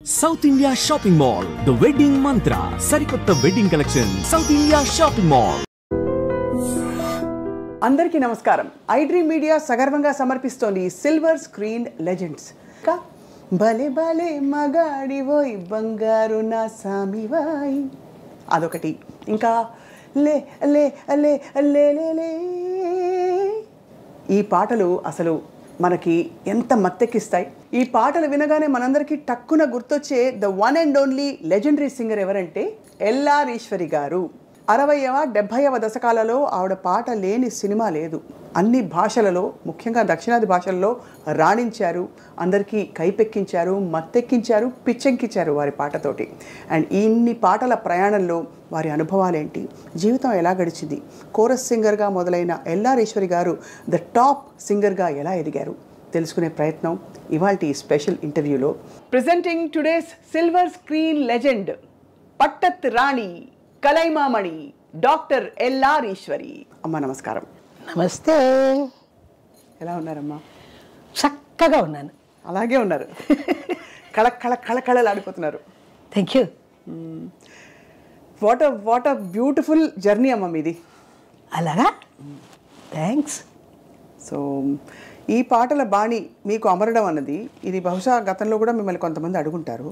South India Shopping Mall, The Wedding Mantra, Sarikotta Wedding Collection, South India Shopping Mall. అందరికీ నమస్కారం. iDream media సగర్వంగా సమర్పిస్తోంది silver screen legends. భలే భలే మగాడివోయ్ బంగారు నా సామివాయ్ అదొకటి. ఇంకా లే లే లే లే లే ఈ పాటలు అసలు మనకి ఎంత మత్తెక్కిస్తాయి. ఈ పాటలు వినగానే మనందరికీ టక్కున గుర్తొచ్చే the one and only legendary singer ఎవరంటే ఎల్ఆర్ ఈశ్వరి గారు. 60వ 70వ దశకాలలో ఆవిడ పాట లేని సినిమా లేదు. అన్ని భాషలలో, ముఖ్యంగా దక్షిణాది భాషల్లో రాణించారు, అందరికీ కైపెక్కించారు, మత్తెక్కించారు, పిచ్చెక్కించారు వారి పాటతోటి. అండ్ ఇన్ని పాటల ప్రయాణంలో వారి అనుభవాలేంటి, జీవితం ఎలా గడిచింది, కోరస్ సింగర్గా మొదలైన ఎల్ఆర్ ఈశ్వరి గారు ద టాప్ సింగర్గా ఎలా ఎదిగారు తెలుసుకునే ప్రయత్నం ఇవాల్టి స్పెషల్ ఇంటర్వ్యూలో. Presenting today's silver screen legend పట్టత్ రాణి కలైమామణి డాక్టర్ ఎల్ఆర్ ఈశ్వరి. అమ్మ నమస్కారం. నమస్తే. ఎలా ఉన్నారమ్మా? చక్కగా ఉన్నాను. అలాగే ఉన్నారు. కళకళలాడిపోతున్నారు. Thank you. What a beautiful journey అమ్మ మీది. అలాగా, థ్యాంక్స్. సో ఈ పాటల బాణి మీకు అమరడం అన్నది, ఇది బహుశా గతంలో కూడా మిమ్మల్ని కొంతమంది అడుగుంటారు.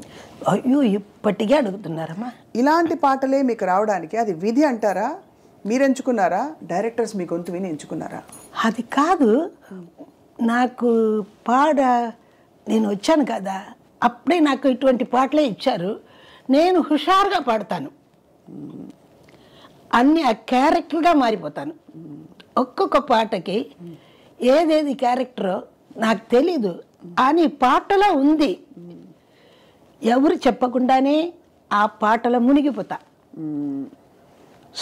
అయ్యో, ఇప్పటికే అడుగుతున్నారమ్మా. ఇలాంటి పాటలే మీకు రావడానికి అది విధి అంటారా, మీరు ఎంచుకున్నారా, డైరెక్టర్స్ మీ గొంతు విని ఎంచుకున్నారా? అది కాదు, నాకు నేను వచ్చాను కదా, అప్పుడే నాకు ఇటువంటి పాటలే ఇచ్చారు. నేను హుషారుగా పాడతాను, అన్ని ఆ క్యారెక్టర్గా మారిపోతాను. ఒక్కొక్క పాటకి ఏదేది క్యారెక్టరో నాకు తెలీదు, అని పాటలో ఉంది. ఎవరు చెప్పకుండానే ఆ పాటలో మునిగిపోతా.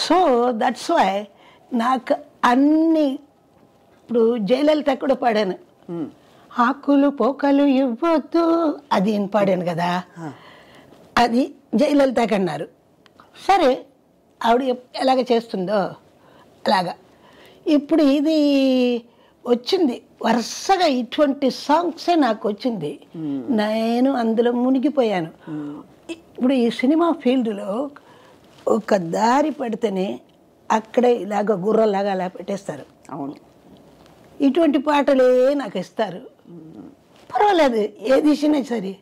సో దట్స్ వై నాకు అన్ని, ఇప్పుడు జయలలిత కూడా పాడాను, ఆకులు పోకలు ఇవ్వద్దు, అది నేను పాడాను కదా, అది జయలలితకి అన్నారు. సరే, ఆవిడ ఎలాగ చేస్తుందో అలాగా ఇప్పుడు ఇది వచ్చింది. వరుసగా ఇటువంటి సాంగ్సే నాకు వచ్చింది, నేను అందులో మునిగిపోయాను. ఇప్పుడు ఈ సినిమా ఫీల్డ్లో ఒక దారి పడితేనే అక్కడే ఇలాగ గుర్రలాగా అలా పెట్టేస్తారు. అవును, ఇటువంటి పాటలే నాకు ఇస్తారు. పర్వాలేదు, ఏది ఇచ్చినా సరే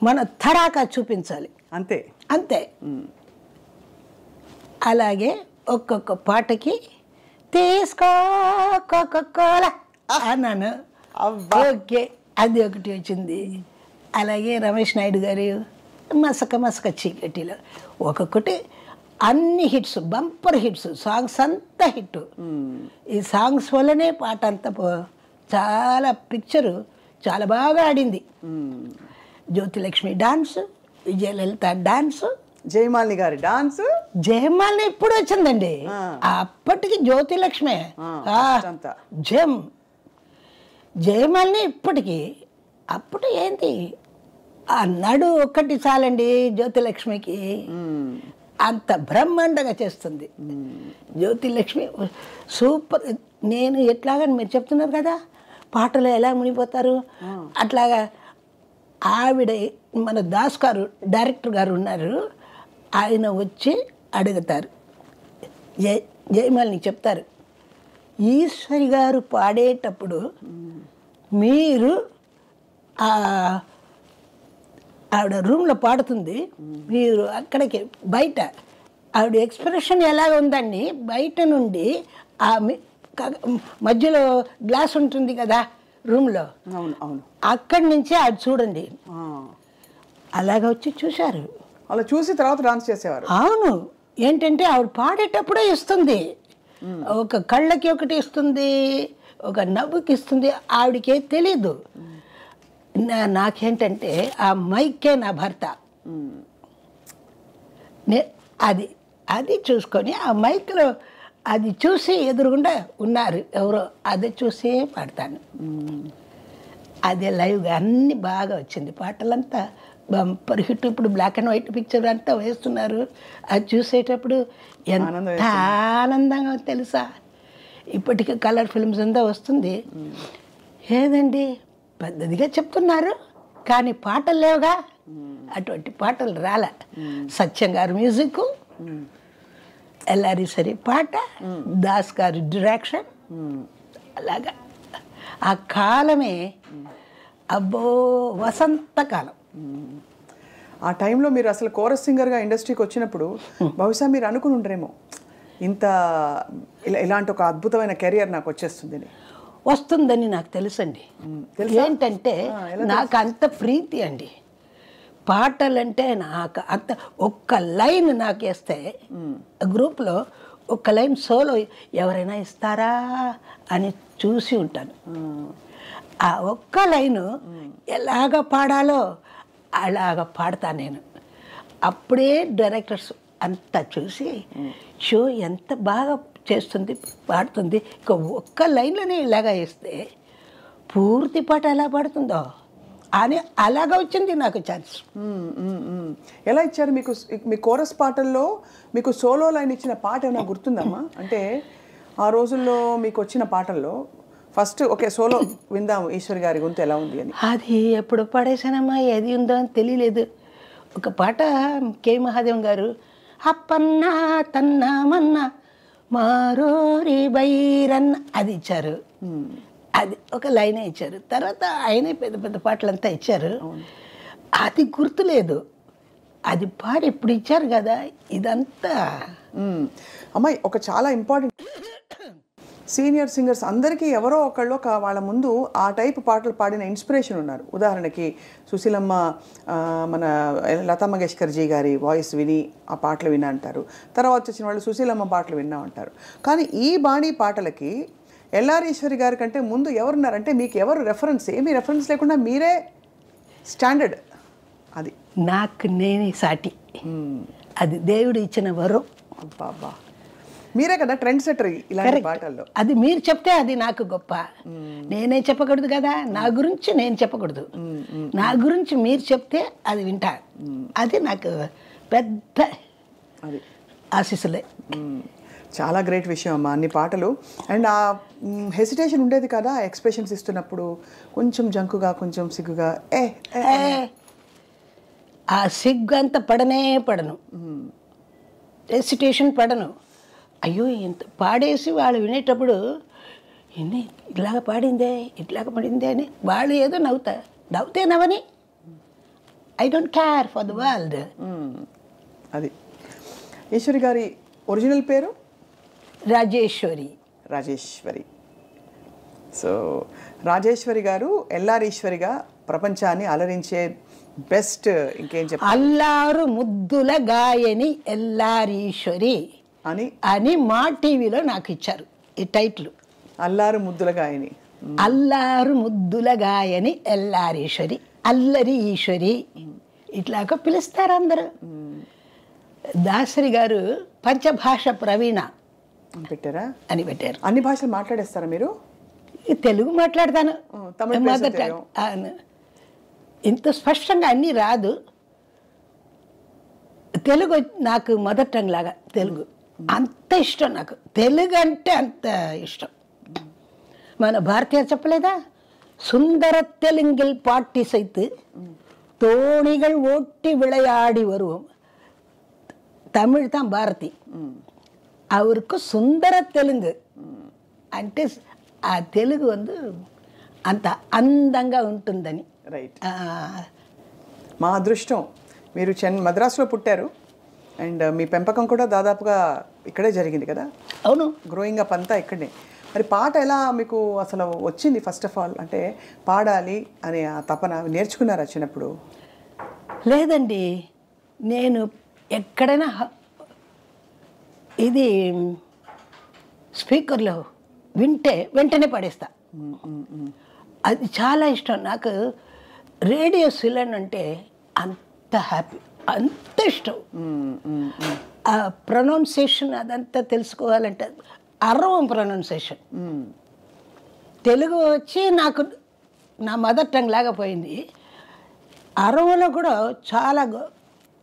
మన తడాకా చూపించాలి, అంతే అంతే. అలాగే ఒక్కొక్క పాటకి తీసుకో కోకోకోలా అన్నాను. ఓకే, అది ఒకటి వచ్చింది. అలాగే రమేష్ నాయుడు గారు మసక మసక చీకటిలో ఒక్కొక్కటి, అన్ని హిట్స్, బంపర్ హిట్స్, సాంగ్స్ అంతా హిట్. ఈ సాంగ్స్ వల్లనే పాట అంతా చాలా పిక్చరు చాలా బాగా ఆడింది. జ్యోతిలక్ష్మి డాన్స్, విజయలలిత డాన్స్, జయమాలిని గారి డాన్స్. జయమాలిని ఇప్పుడు వచ్చిందండి, అప్పటికి జ్యోతిలక్ష్మి జయమాలిని ఇప్పటికి. అప్పుడు ఏంటి, ఆ నడు ఒక్కటి చాలండి జ్యోతిలక్ష్మికి, అంత బ్రహ్మాండంగా చేస్తుంది జ్యోతిలక్ష్మి. సూపర్. నేను ఎట్లాగని మీరు చెప్తున్నారు కదా, పాటలు ఎలా మునిగిపోతారు, అట్లాగా ఆవిడ, మన దాస్ గారు డైరెక్టర్ గారు ఉన్నారు, ఆయన వచ్చి అడుగుతారు, జయమాలిని చెప్తారు, ఈశ్వరి గారు పాడేటప్పుడు మీరు ఆవిడ రూమ్లో పాడుతుంది, మీరు అక్కడికి బయట ఆవిడ ఎక్స్ప్రెషన్ ఎలాగ ఉందండి, బయట నుండి ఆ మధ్యలో గ్లాస్ ఉంటుంది కదా రూమ్లో, అక్కడి నుంచి అది చూడండి, అలాగ వచ్చి చూశారు. అలా చూసి తర్వాత డాన్స్ చేసేవారు. అవును, ఏంటంటే ఆవిడ పాడేటప్పుడే ఇస్తుంది, ఒక కళ్ళకి ఒకటి ఇస్తుంది, ఒక నవ్వుకి ఇస్తుంది, ఆవిడకే తెలీదు. నాకేంటంటే ఆ మైకే నా భర్త, అది అది చూసుకొని ఆ మైక్లో అది చూసి ఎదురుగుండా ఉన్నారు ఎవరో, అది చూసి పాడతాను. అదే లైవ్గా అన్ని బాగా వచ్చింది, పాటలంతా బంపర్ హిట్. ఇప్పుడు బ్లాక్ అండ్ వైట్ పిక్చర్ అంతా వేస్తున్నారు, అది చూసేటప్పుడు ఎంత ఆనందంగా తెలుసా. ఇప్పటికీ కలర్ ఫిల్మ్స్ అంతా వస్తుంది. ఏదండి పెద్దదిగా చెప్తున్నారు, కానీ పాటలు లేవుగా, అటువంటి పాటలు రాలే. సత్యం గారు మ్యూజిక్, ఎల్లారీశ్వరి పాట, దాస్ గారి డైరెక్షన్, అలాగా ఆ కాలమే అబ్బో వసంతకాలం. ఆ టైంలో మీరు అసలు కోరస్ సింగర్గా ఇండస్ట్రీకి వచ్చినప్పుడు బహుశా మీరు అనుకుని ఉండరేమో ఇంత ఇలాంటి ఒక అద్భుతమైన కెరియర్ నాకు వచ్చేస్తుందని. వస్తుందని నాకు తెలుసండి. ఏంటంటే నాకు అంత ప్రీతి అండి పాటలంటే. నాకు అంత ఒక్క లైన్ నాకు వేస్తే గ్రూప్లో ఒక్క లైన్ సోలో ఎవరైనా ఇస్తారా అని చూసి ఉంటాను. ఆ ఒక్క లైను ఎలాగ పాడాలో అలాగ పాడతాను నేను. అప్పుడే డైరెక్టర్స్ అంతా చూసి షో ఎంత బాగా చేస్తుంది, పాడుతుంది, ఇక ఒక్క లైన్లోనే ఇలాగా వేస్తే పూర్తి పాట ఎలా పాడుతుందో అని అలాగా వచ్చింది నాకు ఛాన్స్. ఎలా ఇచ్చారు మీకు? మీ కోరస్ పాటల్లో మీకు సోలో లైన్ ఇచ్చిన పాట ఏమైనా గుర్తుందమ్మా? అంటే ఆ రోజుల్లో మీకు వచ్చిన పాటల్లో ఫస్ట్ ఓకే సోలో విందాం ఈశ్వరి గారి గొంతు ఎలా ఉంది అని. అది ఎప్పుడు పాడేశానమ్మా, ఏది ఉందో అని తెలియలేదు. ఒక పాట కే మహాదేవన్ గారు అప్పన్నా తన్నా మన్నా మారోరి బైరన్న అది ఇచ్చారు. అది ఒక లైనే ఇచ్చారు. తర్వాత ఆయనే పెద్ద పెద్ద పాటలంతా ఇచ్చారు. అది గుర్తులేదు. అది పాడి ఇప్పుడు ఇచ్చారు కదా ఇదంతా. అమ్మాయి ఒక చాలా ఇంపార్టెంట్ సీనియర్ సింగర్స్ అందరికీ ఎవరో ఒకళ్ళు వాళ్ళ ముందు ఆ టైప్ పాటలు పాడిన ఇన్స్పిరేషన్ ఉన్నారు. ఉదాహరణకి సుశీలమ్మ, మన లతా మంగేష్కర్ జీ గారి వాయిస్ విని ఆ పాటలు విన్నా అంటారు. తర్వాత వచ్చిన వాళ్ళు సుశీలమ్మ పాటలు విన్నా అంటారు. కానీ ఈ బాణీ పాటలకి ఎల్లారీశ్వరి గారి కంటే ముందు ఎవరున్నారంటే మీకు ఎవరు రెఫరెన్స్? ఏమీ రెఫరెన్స్ లేకుండా మీరే స్టాండర్డ్. అది నాకు నేనే సాటి. అది దేవుడు ఇచ్చిన వరం. అబ్బా మీరే కదా ట్రెండ్ సెటర్ ఇలాంటి పాటల్లో. అది మీరు చెప్తే అది నాకు గొప్ప. నేనే చెప్పకూడదు కదా, నా గురించి నేను చెప్పకూడదు. నా గురించి మీరు చెప్తే అది వింటా. అది నాకు పెద్ద అది ఆశీస్సులే. చాలా గ్రేట్ విషయం అమ్మా అన్ని పాటలు. అండ్ ఆ హెసిటేషన్ ఉండేది కదా ఎక్స్ప్రెషన్స్ ఇస్తున్నప్పుడు, కొంచెం జంకుగా కొంచెం సిగ్గుగా. ఆ సిగ్గు అంతా పడను, హెసిటేషన్ పడను. అయ్యో ఇంత పాడేసి వాళ్ళు వినేటప్పుడు ఇన్ని ఇట్లాగ పాడిందే ఇట్లాగ పడిందే అని వాళ్ళు ఏదో నవ్వుతే నవ్వని. I don't care for the world. అది ఈశ్వరి గారి ఒరిజినల్ పేరు రాజేశ్వరి. సో రాజేశ్వరి గారు ఎల్లారీశ్వరిగా ప్రపంచాన్ని అలరించే బెస్ట్. ఇంకేం చెప్పాలి? అల్లారు ముద్దుల గాయని ఎల్లారీశ్వరి అని మా టీవీలో నాకు ఇచ్చారు ఈ టైటిల్. అల్లారు ముద్దుల గాయని, అల్లారు ముద్దుల గాయని ఎల్లారీశ్వరి, అల్లరి ఈశ్వరి ఇట్లాగా పిలుస్తారు అందరూ. దాసరి గారు పంచభాష ప్రవీణ పెట్టారా అని పెట్టారు. అన్ని భాషలు మాట్లాడేస్తారా మీరు? తెలుగు మాట్లాడతాను, తమిళ ఇంత స్పష్టంగా అన్నీ రాదు. తెలుగు నాకు మదర్ టంగ్ లాగా తెలుగు అంత ఇష్టం. నాకు తెలుగు అంటే అంత ఇష్టం. మన భారతీయ చెప్పలేదా, సుందర தெலுங்கில் பாட்டி சைத்து தோணிகள் ஓட்டி விளையாடி வருவோம். తమిళ్ தான் భారతి, அவருக்கு సుందర తెలుగు అంటే ఆ తెలుగు అంత అందంగా ఉంటుందని. రైట్. మా అదృష్టం మీరు మద్రాసులో పుట్టారు. అండ్ మీ పెంపకం కూడా దాదాపుగా ఇక్కడే జరిగింది కదా? అవును, గ్రోయింగ్ అప్ అంతా ఇక్కడనే. మరి పాట ఎలా మీకు అసలు వచ్చింది? ఫస్ట్ ఆఫ్ ఆల్ అంటే పాడాలి అనే ఆ తపన నేర్చుకున్నారా చిన్నప్పుడు? లేదండి, నేను ఎక్కడైనా ఇది స్పీకర్లో వింటే వెంటనే పాడేస్తా. అది చాలా ఇష్టం నాకు. రేడియో సిలన్ అంటే అంత హ్యాపీ, అంత ఇష్టం. ఆ ప్రొనౌన్సియేషన్ అదంతా తెలుసుకోవాలంటే అరవం ప్రొనౌన్సియేషన్. తెలుగు వచ్చి నాకు నా మదర్ టంగ్ లాగా పోయింది. అరవలో కూడా చాలా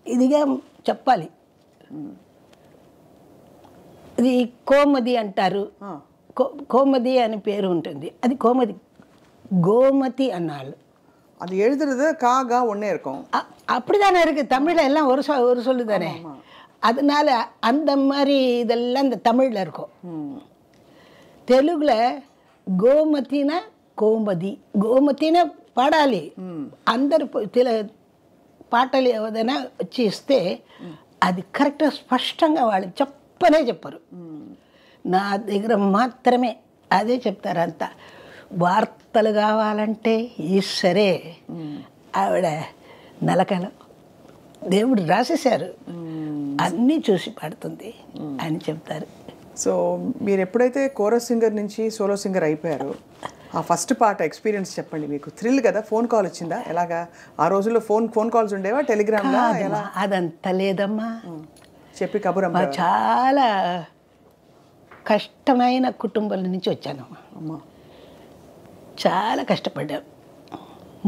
ఇదిగా చెప్పాలి. ఇది కోమది అంటారు, కోమది అని పేరు ఉంటుంది. అది కోమది, గోమతి అన్నాళ్ళు. அது எழுதுறது காகா ஒன்னே இருக்கும். அப்படி தானே இருக்குது. தமிழில் எல்லாம் ஒரு சொல்லு தானே. அதனால அந்த மாதிரி இதெல்லாம் இந்த தமிழில் இருக்கும். தெலுங்குல గోమతిన కోమది గోమతిన పాడాలి. అందరు పాటలు ఏదైనా వచ్చి ఇస్తే అది కరెక్ట్గా స్పష్టంగా వాళ్ళు చెప్పరు. నా దగ్గర మాత్రమే అదే చెప్తారు. అంతా వార్తలు కావాలంటే ఈశ్వరే, ఆవిడ నలకలు దేవుడు రాసేశారు, అన్నీ చూసి పాడుతుంది అని చెప్తారు. సో మీరు ఎప్పుడైతే కోరస్ సింగర్ నుంచి సోలో సింగర్ అయిపోయారు, ఆ ఫస్ట్ పాట ఎక్స్పీరియన్స్ చెప్పండి. మీకు థ్రిల్ కదా, ఫోన్ కాల్ వచ్చిందా? ఎలాగా ఆ రోజుల్లో ఫోన్ కాల్స్ ఉండేవా? టెలిగ్రామ్లా? ఎలా? అదంతా లేదమ్మా. చెప్పి కబురమ్మ. చాలా కష్టమైన కుటుంబాల నుంచి వచ్చానమ్మా. అమ్మ చాలా కష్టపడ్డాను.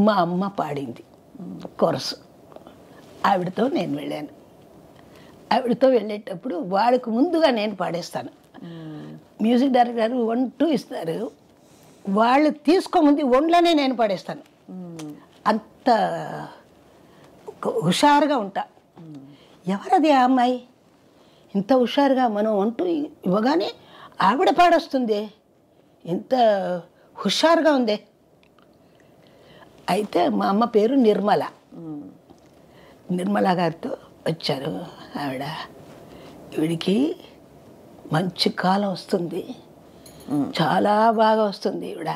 మా అమ్మ పాడింది కోరస్, ఆవిడతో నేను వెళ్ళాను. ఆవిడతో వెళ్ళేటప్పుడు వాళ్ళకు ముందుగా నేను పాడేస్తాను. మ్యూజిక్ డైరెక్టర్ గారు 1, 2 ఇస్తారు, వాళ్ళు తీసుకోముందు ఒంట్లోనే నేను పాడేస్తాను. అంత హుషారుగా ఉంటా. ఎవరది ఆ అమ్మాయి ఇంత హుషారుగా? మనం 1, 2 ఇవ్వగానే ఆవిడ పాడొస్తుంది, ఇంత హుషారుగా ఉంది. అయితే మా అమ్మ పేరు నిర్మల. నిర్మల గారితో వచ్చారు. ఆవిడ, ఈవిడికి మంచి కాలం వస్తుంది, చాలా బాగా వస్తుంది. ఈవిడ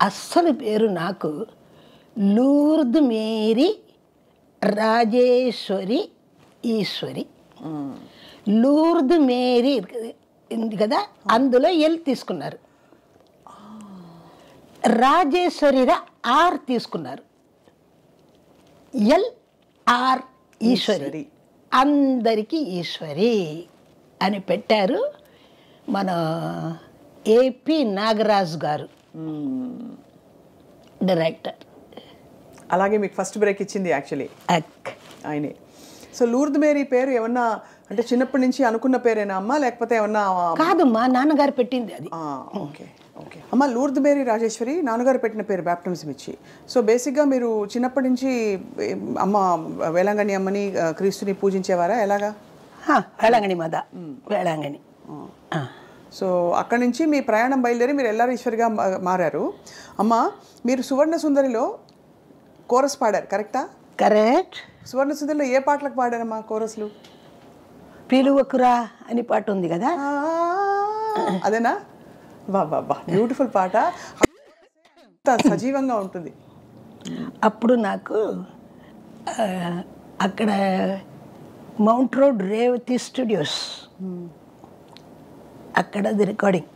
అస్సలు పేరు నాకు లూర్ద్ మేరీ రాజేశ్వరి ఈశ్వరి. లూర్ద్ మేరీ ఉంది కదా, అందులో ఎల్ తీసుకున్నారు. రాజేశ్వరిరా ఆర్ తీసుకున్నారు. LR ఈశ్వరి, అందరికీ ఈశ్వరి అని పెట్టారు. మన AP నాగరాజు గారు డైరెక్టర్. అలాగే మీకు ఫస్ట్ బ్రేక్ ఇచ్చింది యాక్చువల్లీ ఆయనే. సో లూర్ద్ మేరీ పేరు ఏమన్నా అంటే చిన్నప్పటి నుంచి అనుకున్న పేరేనా అమ్మా, లేకపోతే ఏమన్నా? కాదు, మా నాన్నగారు పెట్టింది అది. ఓకే ఓకే అమ్మ. లూర్ద్ మేరీ రాజేశ్వరి నాన్నగారు పెట్టిన పేరు బ్యాప్టిజం ఇచ్చి. సో బేసిక్గా మీరు చిన్నప్పటి నుంచి అమ్మ వేళాంగణి అమ్మని క్రీస్తుని పూజించేవారా? ఎలాగా? వేళాంగణి మాత, వేళాంగణి. సో అక్కడి నుంచి మీ ప్రయాణం బయలుదేరి మీరు ఎల్లారీశ్వరిగా మారారు. అమ్మ మీరు సువర్ణ సుందరిలో కోరస్ పాడారు, కరెక్టా? కరెక్ట్. సువర్ణ సుందరిలో ఏ పాటలకు పాడారమ్మా కోరస్లు? పిలువకురా అని పాట ఉంది కదా, అదేనా? వా వా వా, బ్యూటిఫుల్ పాట, సజీవంగా ఉంటుంది. అప్పుడు నాకు అక్కడ మౌంట్ రోడ్ రేవతి స్టూడియోస్, అక్కడ అది రికార్డింగ్.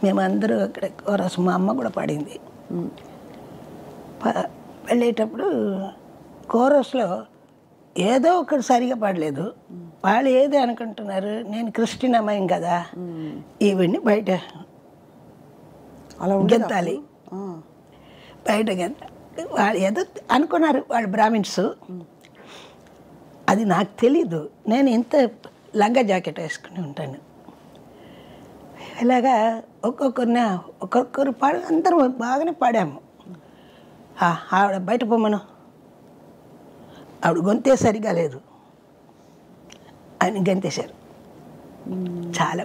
మేమందరూ అక్కడ కోరస్, మా అమ్మ కూడా పాడింది. వెళ్ళేటప్పుడు కోరస్లో ఏదో ఒకటి సరిగా పాడలేదు. వాళ్ళు ఏది అనుకుంటున్నారు, నేను క్రిస్టియన్ అమ్మాయిం కదా, ఇవన్నీ బయట అలా గెంతాలి, బయట వాళ్ళు ఏదో అనుకున్నారు, వాళ్ళు బ్రాహ్మిన్స్. అది నాకు తెలీదు. నేను ఇంత లంగా జాకెట్ వేసుకుని ఉంటాను. ఇలాగా ఒక్కొక్కరు అందరూ బాగానే పాడాము. ఆవిడ బయట పొమ్మను, ఆవిడ గొంతే సరిగా లేదు అని గంతేశారు. చాలా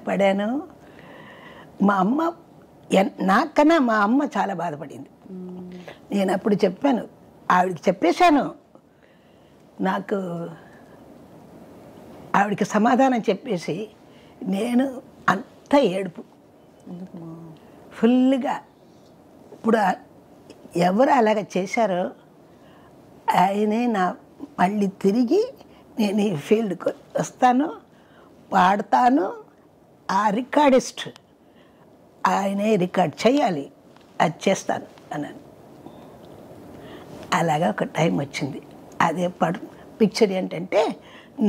పడాను. మా అమ్మ నాకన్నా మా అమ్మ చాలా బాధపడింది. నేను అప్పుడు చెప్పాను, ఆవిడకి చెప్పేశాను. నాకు ఆవిడకి సమాధానం చెప్పేసి నేను అంత ఏడుపు ఫుల్గా. ఇప్పుడు ఎవరు అలాగ చేశారో ఆయనే నా మళ్ళీ తిరిగి నేను ఈ ఫీల్డ్కి వస్తాను, పాడతాను, ఆ రికార్డిస్ట్ ఆయనే రికార్డ్ చేయాలి, అది చేస్తాను అన్నాను. అలాగా ఒక టైం వచ్చింది. అదే పిక్చర్ ఏంటంటే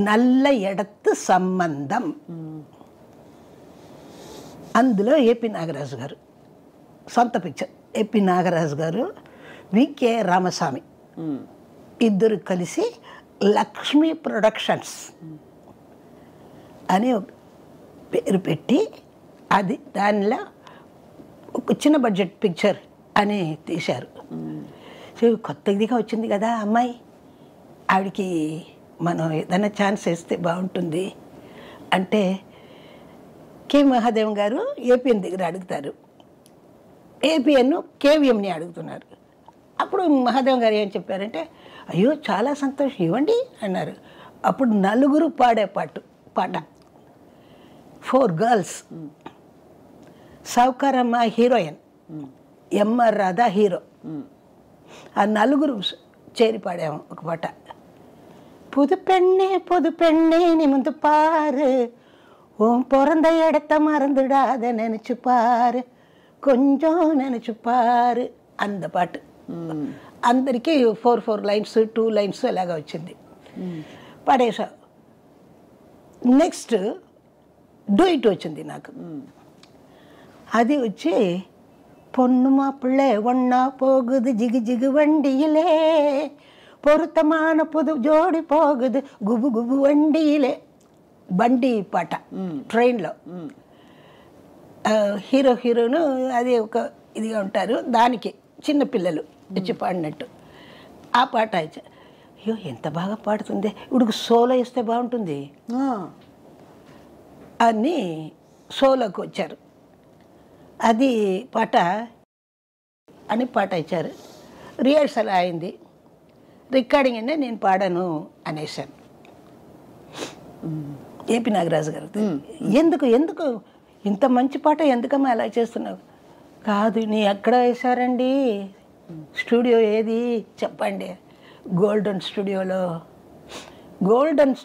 నల్ల ఎడత్తు సంబంధం. అందులో AP నాగరాజు గారు సొంత పిక్చర్. AP నాగరాజు గారు, VK రామస్వామి ఇద్దరు కలిసి లక్ష్మీ ప్రొడక్షన్స్ అని ఒక పేరు పెట్టి, అది దానిలో ఒక చిన్న బడ్జెట్ పిక్చర్ అని తీశారు. సో కొత్తదిగా వచ్చింది కదా అమ్మాయి, ఆవిడకి మనం ఏదైనా ఛాన్స్ ఇస్తే బాగుంటుంది అంటే కె మహాదేవన్ గారు ఏపీఎన్ దగ్గర అడుగుతారు, ఏపీఎన్ కేవీఎంని అడుగుతున్నారు. అప్పుడు మహాదేవన్ గారు ఏం చెప్పారంటే, అయ్యో చాలా సంతోషం ఇవ్వండి అన్నారు. అప్పుడు నలుగురు పాడే పాట 4 గర్ల్స్, సౌకరమ్మ హీరోయిన్, ఎంఆర్ రాధా హీరో, ఆ నలుగురు చేరి పాడాము ఒక పాట. புது பெண்ணே நிமிந்து பாரு, உன் பிறந்த இடத்த மறந்துடாத நினைச்சு பாரு, కొంచెం நினைச்சு பாரு அந்த పాట. అందరికీ 4 లైన్స్ 2 లైన్స్ ఎలాగా వచ్చింది, పాడేసా. నెక్స్ట్ డూయిట్ వచ్చింది నాకు. అది వచ్చి பொண்ணு மாப்பிள்ளை ஒன்னா போகுது ஜிகு ஜிகு வண்டியிலே, பொருத்தமான புது ஜோடி போகுது గుబు గుబు వండిలే. బండి పాట ట్రైన్లో, హీరో హీరోను అది ఒక ఇదిగా ఉంటారు, దానికి చిన్నపిల్లలు వచ్చి పాడినట్టు ఆ పాట ఇచ్చా. అయ్యో ఎంత బాగా పాడుతుంది, ఇప్పుడుకు సోలో ఇస్తే బాగుంటుంది అని సోలోకి వచ్చారు. అది పాట అని పాట ఇచ్చారు. రిహర్సల్ అయింది, రికార్డింగ్ అంటే నేను పాడాను అనేసాను. ఏపీ నాగరాజు గారు, ఎందుకు ఎందుకు ఇంత మంచి పాట ఎందుకమ్మా అలా చేస్తున్నావు? కాదు, నీ ఎక్కడ వేశారండి, స్టూడియో ఏది చెప్పండి. గోల్డెన్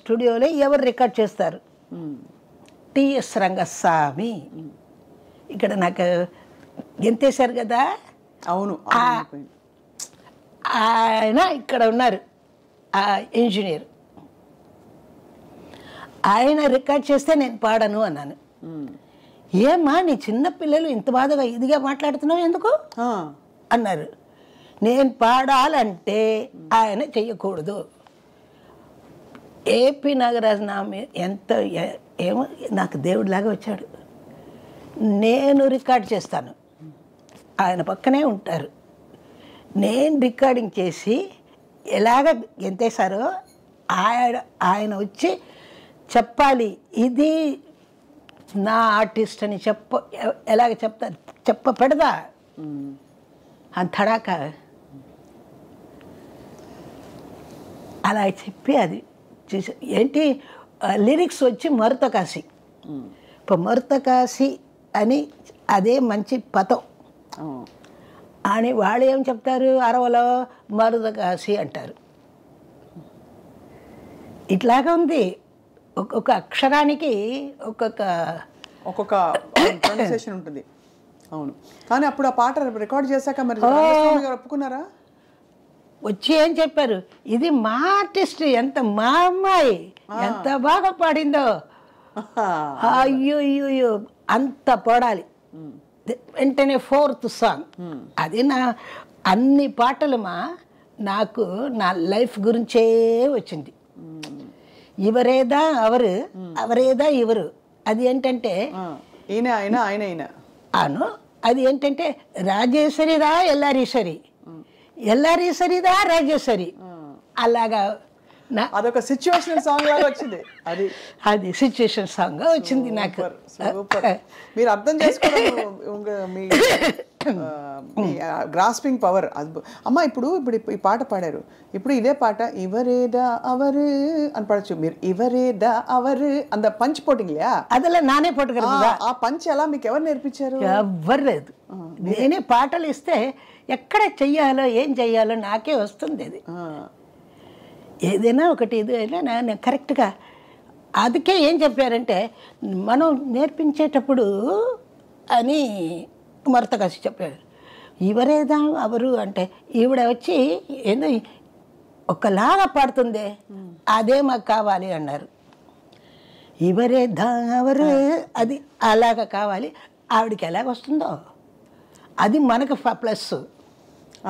స్టూడియోలో ఎవరు రికార్డ్ చేస్తారు? టిఎస్ రంగస్వామి. ఇక్కడ నాకు గెంతేశారు కదా. అవును, ఆయన ఇక్కడ ఉన్నారు, ఆ ఇంజనీర్. ఆయన రికార్డ్ చేస్తే నేను పాడను అన్నాను. ఏమ్మా నీ చిన్నపిల్లలు ఇంత బాధగా ఇదిగా మాట్లాడుతున్నావు ఎందుకు అన్నారు. నేను పాడాలంటే ఆయన చెయ్యకూడదు. ఏపీ నాగరాజు నామి ఎంత ఏమో నాకు దేవుడిలాగా వచ్చాడు. నేను రికార్డ్ చేస్తాను, ఆయన పక్కనే ఉంటారు. నేను రికార్డింగ్ చేసి ఎలాగ ఎంతేసారో ఆయన వచ్చి చెప్పాలి, ఇది నా ఆర్టిస్ట్ అని ఎలాగ చెప్తారు, పెడదా అంతడాక అలా చెప్పి అది చూసి ఏంటి లిరిక్స్ వచ్చి మరుతకాశి. ఇప్పుడు మరుతకాశి అని అదే మంచి పదం అని వాళ్ళు ఏం చెప్తారు, అరవలో మరుతకాశి అంటారు. ఇట్లాగా ఉంది, ఒక్కొక్క అక్షరానికి ఒక్కొక్క ప్రొనౌన్సియేషన్ ఉంటుంది. అవును, కానీ అప్పుడు ఆ పాట రికార్డ్ చేశాక మరి ఒప్పుకున్నారా? వచ్చి ఏం చెప్పారు, ఇది మా ఆర్టిస్ట్, ఎంత మా అమ్మాయి ఎంత బాగా పాడిందో, అయ్యో అంత పాడాలి. వెంటనే 4th సాంగ్ అది. అన్ని పాటలు నాకు నా లైఫ్ గురించే వచ్చింది. ఇవరేదా అవరు, అవరేదా ఇవరు. అది ఏంటంటే అను అది ఏంటంటే రాజేశ్వరిదా ఎల్లారీశ్వరి, ఎల్లారీశ్వరిదా రాజేశ్వరి, అలాగా అదొక సిచ్యువేషనల్ సాంగ్ లాగా వచ్చింది. అది సిచ్యువేషన్ సాంగ్ వచ్చింది నాకు. మీరు అర్థం చేసుకోవడం మీ గ్రాస్పింగ్ పవర్ అమ్మ. ఇప్పుడు ఈ పాట పాడారు, ఇప్పుడు ఇదే పాట ఇవరేదా అవరు అని పాడచ్చు మీరు. ఇవరేదా అవరు అంత పంచ్ పోటింగ్లే అదలా నానే పోటుగా. ఆ పంచ్ ఎలా మీకు ఎవరు నేర్పించారు? ఎవ్వరు లేదు. నేనే పాటలు ఇస్తే ఎక్కడ చెయ్యాలో ఏం చెయ్యాలో నాకే వస్తుంది. అది ఏదైనా ఒకటి ఇది అయినా నేను కరెక్ట్గా. అందుకే ఏం చెప్పారంటే మనం నేర్పించేటప్పుడు అని మరతకాసి చెప్పారు. ఎవరేదా అవరు అంటే ఈవిడ వచ్చి ఏదో ఒకలాగా పాడుతుంది, అదే మాకు కావాలి అన్నారు. ఎవరేదా అవరు అది అలాగా కావాలి, ఆవిడకి ఎలాగ వస్తుందో అది మనకు ప్లస్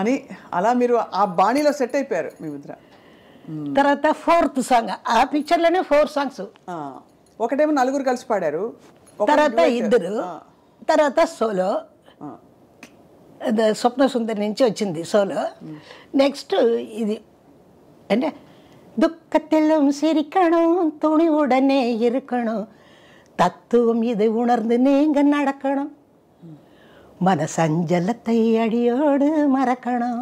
అని అలా మీరు ఆ బాణీలో సెట్ అయిపోయారు మీ ముద్ర. తర్వాత 4th సాంగ్, ఆ పిక్చర్లోనే 4 సాంగ్స్. ఒకటేమో నలుగురు కలిసి పాడారు, తర్వాత 2, తర్వాత సోలో, స్వప్న సుందరి నుంచి వచ్చింది సోలో. నెక్స్ట్ ఇది అంటే துக்கத்திலும் சிரிக்கணும் துணிவுடனே இருக்கணும் தத்துவம் இது உணர்ந்து நீங்க நடக்கணும் మన సంజలத்தை అడియోడు మరకణం.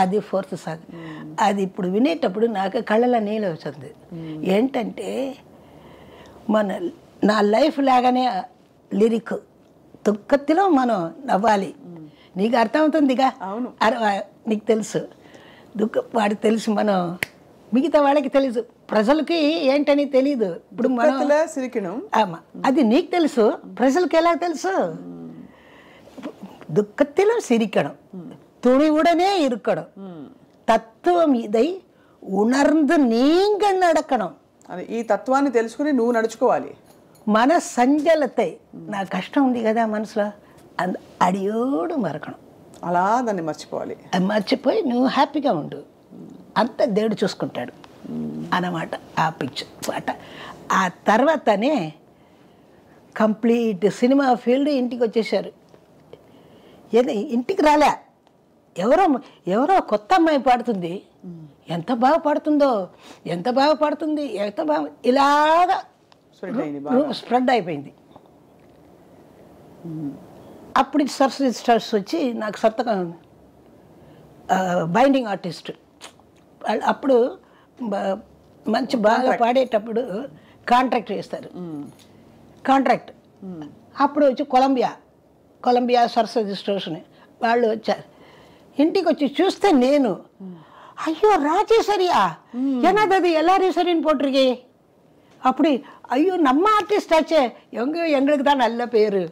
అది ఫోర్త్ సాంగ్. అది ఇప్పుడు వినేటప్పుడు నాకు కళ్ళలో నీళ్ళు వచ్చింది. ఏంటంటే నా లైఫ్ లాగానే లిరిక్. దుఃఖతిలో మనం నవ్వాలి. నీకు అర్థమవుతుందిగా. అవును, నీకు తెలుసు. వాడికి తెలుసు, మనం మిగతా వాళ్ళకి తెలుసు, ప్రజలకి ఏంటని తెలీదు. ఇప్పుడు మనం అది నీకు తెలుసు, ప్రజలకి ఎలా తెలుసు? దుఃఖతిలో సిరికడం துணிவுடனே இருக்கணும் తత్వం ఇదై ఉణర్ந்து నీంగ నడకడం. ఈ తత్వాన్ని తెలుసుకుని నువ్వు నడుచుకోవాలి. మన సంజలతై, నా కష్టం ఉంది కదా మనసులో, అడియోడు మరకడం. అలా దాన్ని మర్చిపోవాలి. మర్చిపోయి నువ్వు హ్యాపీగా ఉండు, అంత దేవుడు చూసుకుంటాడు అన్నమాట. ఆ పిక్చర్ పాట. ఆ తర్వాతనే కంప్లీట్ సినిమా ఫీల్డ్ ఇంటికి వచ్చేసారు. ఇంటికి రాలే, ఎవరో కొత్త అమ్మాయి పాడుతుంది, ఎంత బాగా పాడుతుందో, ఎంత బాగా పాడుతుంది, ఎంత బాగా, ఇలాగా స్ప్రెడ్ అయిపోయింది. అప్పుడు సరస్వతి స్టార్స్ వచ్చి నాకు సంతకం, బైండింగ్ ఆర్టిస్ట్. అప్పుడు మంచి బాగా పాడేటప్పుడు కాంట్రాక్ట్ చేస్తారు. కాంట్రాక్ట్ అప్పుడు వచ్చి కొలంబియా సరస్వతి స్టోర్స్ని వాళ్ళు వచ్చారు. ఇంటికి వచ్చి చూస్తే నేను, ஐயோ ராஜேஸ்வரியா, என்னது அது எல்லாரையும் சரின்னு போட்டிருக்கே. அப்படி ஐயோ நம்ம ஆர்டிஸ்ட் ஆச்சே, எங்களுக்கு தான் நல்ல பேர்.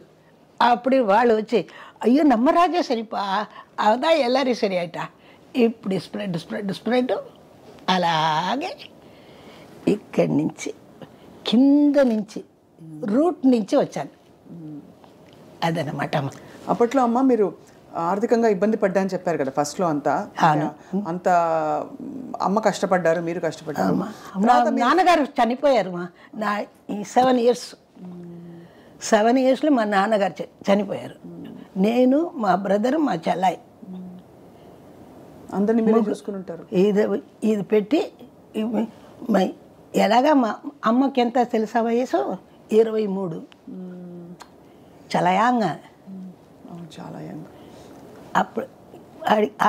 அப்படி వాళ్ళు వచ్చి అయ్యో நம்ம రాజేశ్వరిపా, అதான் எல்லாரையும் సరి ఆయిటా. ఇప్పుడు స్ప్రెడ్ అలాగే ఇక్కడి నుంచి కింద నుంచి రూట్ నుంచి వచ్చాను. అదనమాట. అప్పట్లో అమ్మ మీరు ఆర్థికంగా ఇబ్బంది పడ్డా అని చెప్పారు కదా ఫస్ట్లో. అంత అమ్మ కష్టపడ్డారు, మీరు కష్టపడ్డారు. నాన్నగారు చనిపోయారు. నా ఈ 7 ఇయర్స్లో మా నాన్నగారు చనిపోయారు. నేను, మా బ్రదరు, మా చెల్లాయి అందరినీ మీరు చూసుకుని ఉంటారు. ఇది పెట్టి ఎలాగా మా అమ్మకి ఎంత తెలుసా వయసు? 23. చాలా యాంగ్. అప్పుడు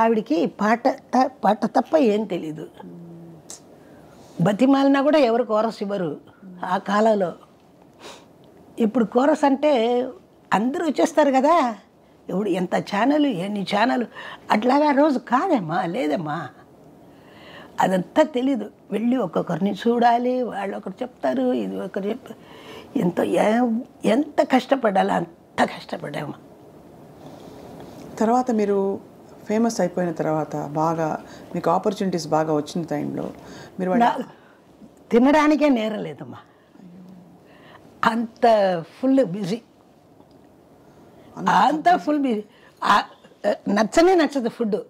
ఆవిడికి పాట తప్ప ఏం తెలీదు. బతిమాలినా కూడా ఎవరు కోరస్ ఇవ్వరు ఆ కాలంలో. ఇప్పుడు కోరస్ అంటే అందరూ వచ్చేస్తారు కదా. ఇప్పుడు ఎంత ఛానల్, ఎన్ని ఛానల్, అట్లాగా రోజు కాదమ్మా, లేదమ్మా, అదంతా తెలీదు. వెళ్ళి ఒక్కొక్కరిని చూడాలి, వాళ్ళు ఒకరు చెప్తారు, ఇది ఒకరు చెప్తారు. ఎంత కష్టపడాలి అంత కష్టపడామా. తర్వాత మీరు ఫేమస్ అయిపోయిన తర్వాత బాగా మీకు ఆపర్చునిటీస్ బాగా వచ్చిన టైంలో మీరు తినడానికే నేరం లేదమ్మా, అంత ఫుల్ బిజీ, అంత ఫుల్ బిజీ. నచ్చదు ఫుడ్.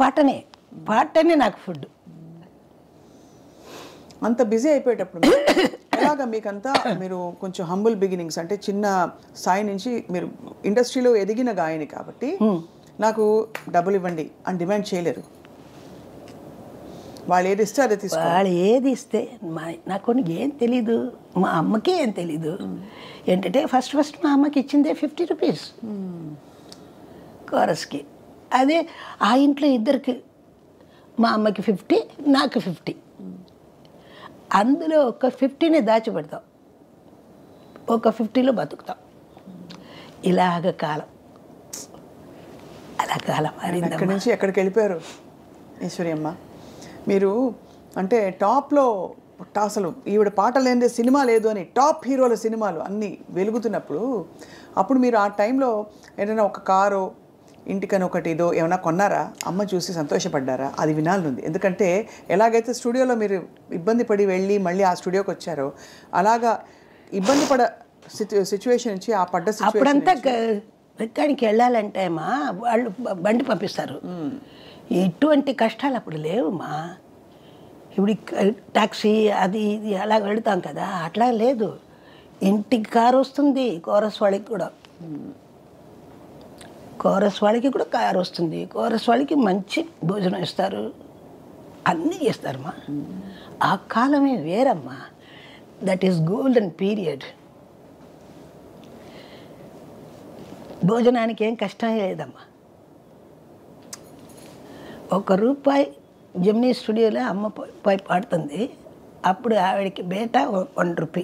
పాటనే నాకు ఫుడ్. అంత బిజీ అయిపోయేటప్పుడు ఎలాగా మీకంతా, మీరు కొంచెం హంబుల్ బిగినింగ్స్, అంటే చిన్న స్థాయి నుంచి మీరు ఇండస్ట్రీలో ఎదిగిన గాయని కాబట్టి నాకు డబ్బులు ఇవ్వండి అని డిమాండ్ చేయలేరు. వాళ్ళు ఏది ఇస్తే అదే తీసుకో. వాళ్ళు ఏది ఇస్తే నాకు ఏం తెలీదు, మా అమ్మకి ఏం తెలీదు. ఏంటంటే ఫస్ట్ మా అమ్మకి ఇచ్చిందే 50 రూపీస్ కోరస్కి. అదే ఆ ఇంట్లో ఇద్దరికి, మా అమ్మకి 50, నాకు 50. అందులో ఒక 50ని దాచిపెడతాం, ఒక 50లో బతుకుతాం. ఇలాగ కాలం, అలా కాలం మారింది. అక్కడి నుంచి ఎక్కడికి వెళ్ళిపోయారు ఈశ్వరి అమ్మ మీరు? అంటే టాప్లో అసలు ఈవిడ పాట లేనిదే సినిమా లేదు అని టాప్ హీరోల సినిమాలు అన్నీ వెలుగుతున్నప్పుడు, అప్పుడు మీరు ఆ టైంలో ఏదైనా ఒక కారో ఇంటికని ఒకటి ఏదో ఏమైనా కొన్నారా? అమ్మ చూసి సంతోషపడ్డారా? అది వినాలనుంది. ఎందుకంటే ఎలాగైతే స్టూడియోలో మీరు ఇబ్బంది పడి వెళ్ళి మళ్ళీ ఆ స్టూడియోకి వచ్చారో, అలాగా ఇబ్బంది పడ సిచ్యువేషన్ నుంచి ఆ పడ్డ అప్పుడంతా ఎక్కడికి వెళ్ళాలంటే మా వాళ్ళు బండి పంపిస్తారు. ఎటువంటి కష్టాలు అప్పుడు లేవుమా. ఇప్పుడు టాక్సీ అది ఇది అలా వెళతాం కదా, అట్లా లేదు. ఇంటికి కారు వస్తుంది కోరస్ వాళ్ళకి కూడా. కోరస్ వాళ్ళకి కూడా కారు వస్తుంది, కోరస్ వాళ్ళకి మంచి భోజనం ఇస్తారు, అన్నీ చేస్తారమ్మా. ఆ కాలమే వేరమ్మా. That is golden period. భోజనానికి ఏం కష్టం లేదమ్మా. ₹1 జెమినీ స్టూడియోలో అమ్మ పోయి పాడుతుంది. అప్పుడు ఆవిడకి బేట ₹1.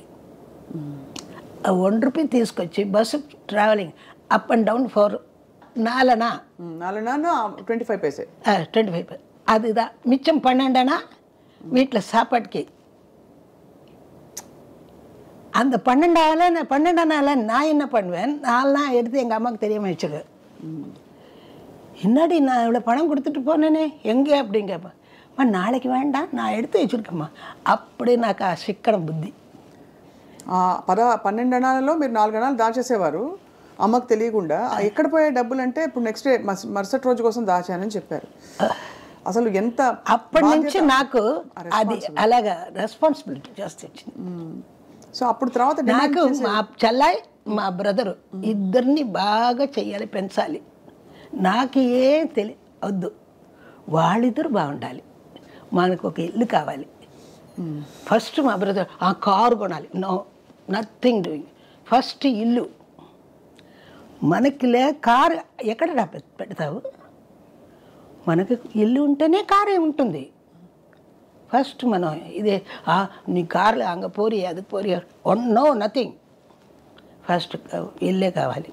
ఆ ₹1 తీసుకొచ్చి bus travelling up and down for 4 25 paise. 25 அதுதான் மிச்சம் 12 வீட்டில் சாப்பாட்டுக்கு. அந்த 12 நான் என்ன பண்ணுவேன், 4 எடுத்து எங்கள் அம்மாவுக்கு தெரியாமல் வச்சுருவேன். என்னடி நான் இவ்வளோ பணம் கொடுத்துட்டு போனேனே எங்கே அப்படின்னு கேட்பேன். நாளைக்கு வேண்டாம், நான் எடுத்து வச்சுருக்கேம்மா. அப்படி నాకు ఆ శిక్కడం బుద్ధి. 12 అణాలలో మీరు 4 అణాలు దాచేసేవారు అమ్మకు తెలియకుండా. ఎక్కడ పోయే డబ్బులు అంటే ఇప్పుడు నెక్స్ట్ డే మరుసటి రోజు కోసం దాచానని చెప్పారు. అసలు ఎంత అప్పటి నుంచి నాకు అది అలాగా రెస్పాన్సిబిలిటీ జాస్తి వచ్చింది. సో అప్పుడు తర్వాత నాకు మా చెల్లాయి మా బ్రదరు ఇద్దరిని బాగా చెయ్యాలి, పెంచాలి. నాకు ఏం వద్దు, వాళ్ళిద్దరు బాగుండాలి, మనకు ఒక ఇల్లు కావాలి. ఫస్ట్ మా బ్రదర్ ఆ కారు కొనాలి. No, nothing doing. ఫస్ట్ ఇల్లు. మనకి కారు ఎక్కడ పెడతావు? మనకి ఇల్లు ఉంటేనే కారే ఉంటుంది. ఫస్ట్ మనం ఇదే నీ కార్లు అంగ పోరి అది పోరి, నో నథింగ్. ఫస్ట్ ఇల్లే కావాలి.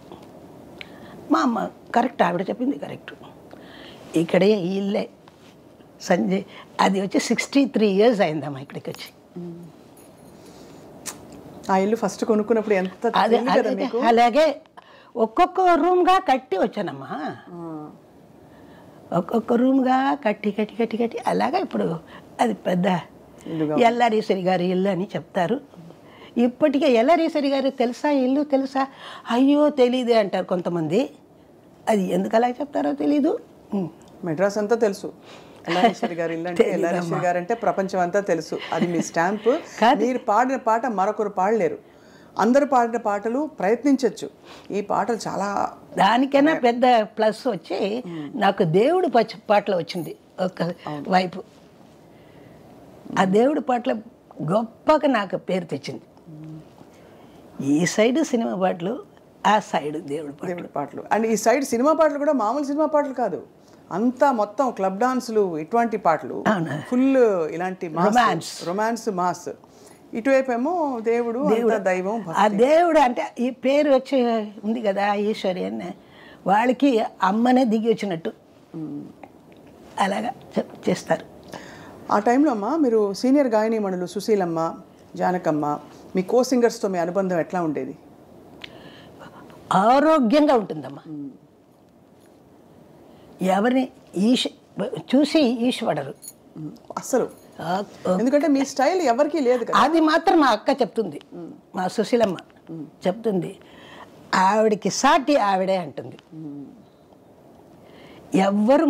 మా అమ్మ కరెక్ట్, ఆవిడ చెప్పింది కరెక్ట్. ఇక్కడే ఈ ఇల్లే సంజయ్ అది వచ్చి 63 years అయిందమ్మా ఇక్కడికి వచ్చి. ఆ ఇల్లు ఫస్ట్ కొనుక్కున్నప్పుడు ఎంత అలాగే ఒక్కొక్క రూమ్గా కట్టి వచ్చానమ్మా. ఒక్కొక్క రూమ్గా కట్టి అలాగా ఇప్పుడు అది పెద్ద ఎల్లారీశ్వరి గారి ఇల్లు అని చెప్తారు. ఇప్పటికే ఎల్లారీశ్వరి గారు తెలుసా ఇల్లు తెలుసా? అయ్యో తెలీదే అంటారు కొంతమంది. అది ఎందుకు అలా చెప్తారో తెలీదు. మెడ్రాస్ అంతా తెలుసు ఎల్లారీశ్వరి గారి ఇల్లు అంటే. ఎల్లారీశ్వరి గారు అంటే ప్రపంచం అంతా తెలుసు. అది మీ స్టాంపు. మీరు పాడిన పాట మరొకరు పాడలేరు. అందరు పాడిన పాటలు ప్రయత్నించవచ్చు. ఈ పాటలు చాలా దానికైనా పెద్ద ప్లస్ వచ్చి నాకు దేవుడు పాటలు వచ్చింది ఒక వైపు. ఆ దేవుడి పాటలు గొప్పగా నాకు పేరు తెచ్చింది. ఈ సైడ్ సినిమా పాటలు, ఆ సైడ్ దేవుడి పాటలు. అండ్ ఈ సైడ్ సినిమా పాటలు కూడా మామూలు సినిమా పాటలు కాదు, అంతా మొత్తం క్లబ్ డాన్సులు ఇటువంటి పాటలు, ఫుల్ ఇలాంటి రొమాన్స్ మాస్. ఇటువైపు ఏమో దేవుడు దైవం. ఆ దేవుడు అంటే ఈ పేరు వచ్చి ఉంది కదా ఈశ్వరి అని, వాళ్ళకి అమ్మనే దిగి వచ్చినట్టు అలాగా చేస్తారు. ఆ టైంలో అమ్మ మీరు సీనియర్ గాయనీమణులు సుశీలమ్మ, జానకమ్మ, మీ కో సింగర్స్తో మీ అనుబంధం ఎట్లా ఉండేది? ఆరోగ్యంగా ఉంటుందమ్మా. ఎవరిని చూసి ఈశ్వడరు అసలు. ఎందుకంటే మీ స్టైల్ ఎవరికి లేదు కదా. అది మాత్రం మా అక్క చెప్తుంది, మా సుశీలమ్మ చెప్తుంది. ఆవిడకి సాటి ఆవిడే అంటుంది. ఎవ్వరు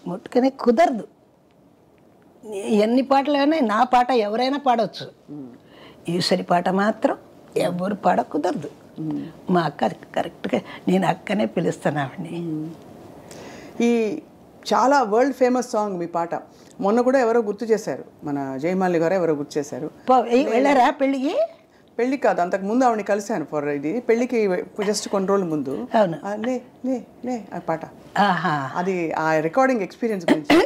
ముట్టుకునే కుదరదు. ఎన్ని పాటలైనా నా పాట ఎవరైనా పాడవచ్చు, ఈశ్వరి పాట మాత్రం ఎవరు పాడ కుదరదు. మా అక్క కరెక్ట్గా, నేను అక్కనే పిలుస్తాను ఆవిడని. ఈ చాలా వరల్డ్ ఫేమస్ సాంగ్ మీ పాట. మొన్న కూడా ఎవరో గుర్తు చేశారు, మన జయమాలి గారు ఎవరో గుర్తు చేశారు. వెళ్ళారా పెళ్ళికి? పెళ్ళి కాదు, అంతకు ముందు ఆవిడని కలిశాను ఫర్ ఇది పెళ్ళికి జస్ట్ కొన్ని రోజుల ముందు. ఆ పాట, అది ఆ రికార్డింగ్ ఎక్స్పీరియన్స్ గురించి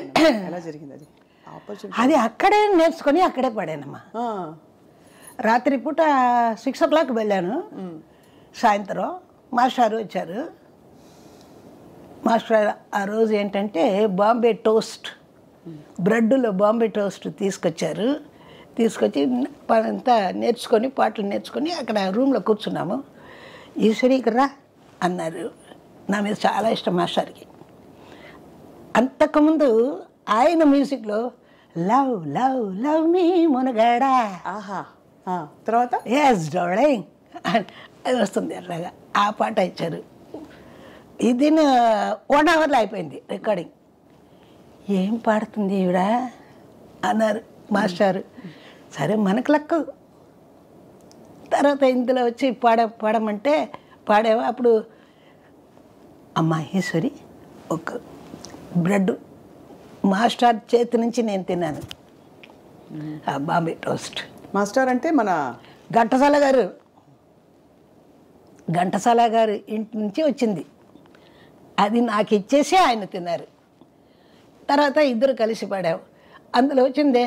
ఎలా జరిగింది? అది అది అక్కడే నేర్చుకొని అక్కడే పాడానమ్మా. రాత్రి పూట 6 o'clock వెళ్ళాను. సాయంత్రం మాస్టర్ వచ్చారు. మాస్టర్ ఆ రోజు ఏంటంటే బాంబే టోస్ట్, బ్రెడ్లో బాంబే టోస్ట్ తీసుకొచ్చారు. తీసుకొచ్చి అంతా నేర్చుకొని పాటలు నేర్చుకొని అక్కడ రూమ్లో కూర్చున్నాము. ఈశ్వరి ఇక్కడ రా అన్నారు. నా మీద చాలా ఇష్టం మాస్టర్కి. అంతకుముందు ఆయన మ్యూజిక్లో లవ్ లవ్ లవ్ మీ మునగాడా, తర్వాత ఎస్ డార్లింగ్ అది వస్తుంది. అట్లాగా ఆ పాట ఇచ్చారు. ఇది 1 hourలో అయిపోయింది రికార్డింగ్. ఏం పాడుతుంది ఈవిడ అన్నారు మాస్టారు. సరే మనకు లక్కు. తర్వాత ఇందులో వచ్చి పాడమంటే పాడాము. అప్పుడు అమ్మ ఈశ్వరి ఒక బ్రెడ్ మాస్టర్ చేతి నుంచి నేను తిన్నాను, ఆ బాంబే టోస్ట్. మాస్టర్ అంటే మన ఘంటసాల గారు ఇంటి నుంచి వచ్చింది. అది నాకు ఇచ్చేసి ఆయన తిన్నారు. తర్వాత ఇద్దరు కలిసి పాడాం. అందులో వచ్చిందే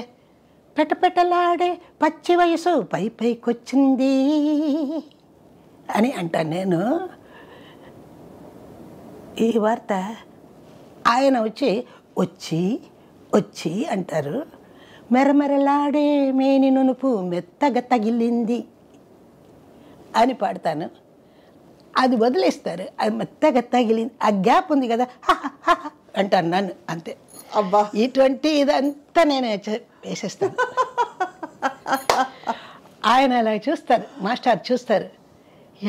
పెట్టపెట్టలాడే పచ్చి వయసు పై పైకొచ్చింది అని అంటాను నేను. ఈ వార్త ఆయన వచ్చి అంటారు. మెరమెరలాడే మేని నునుపు మెత్తగా తగిలింది అని పాడతాను. అది వదిలేస్తారు. అది మెత్తగా తగిలింది, ఆ గ్యాప్ ఉంది కదా అంటాను నన్ను, అంతే. అబ్బా, ఇటువంటి ఇదంతా నేను వేసేస్తాను. ఆయన అలా చూస్తారు, మాస్టర్ చూస్తారు,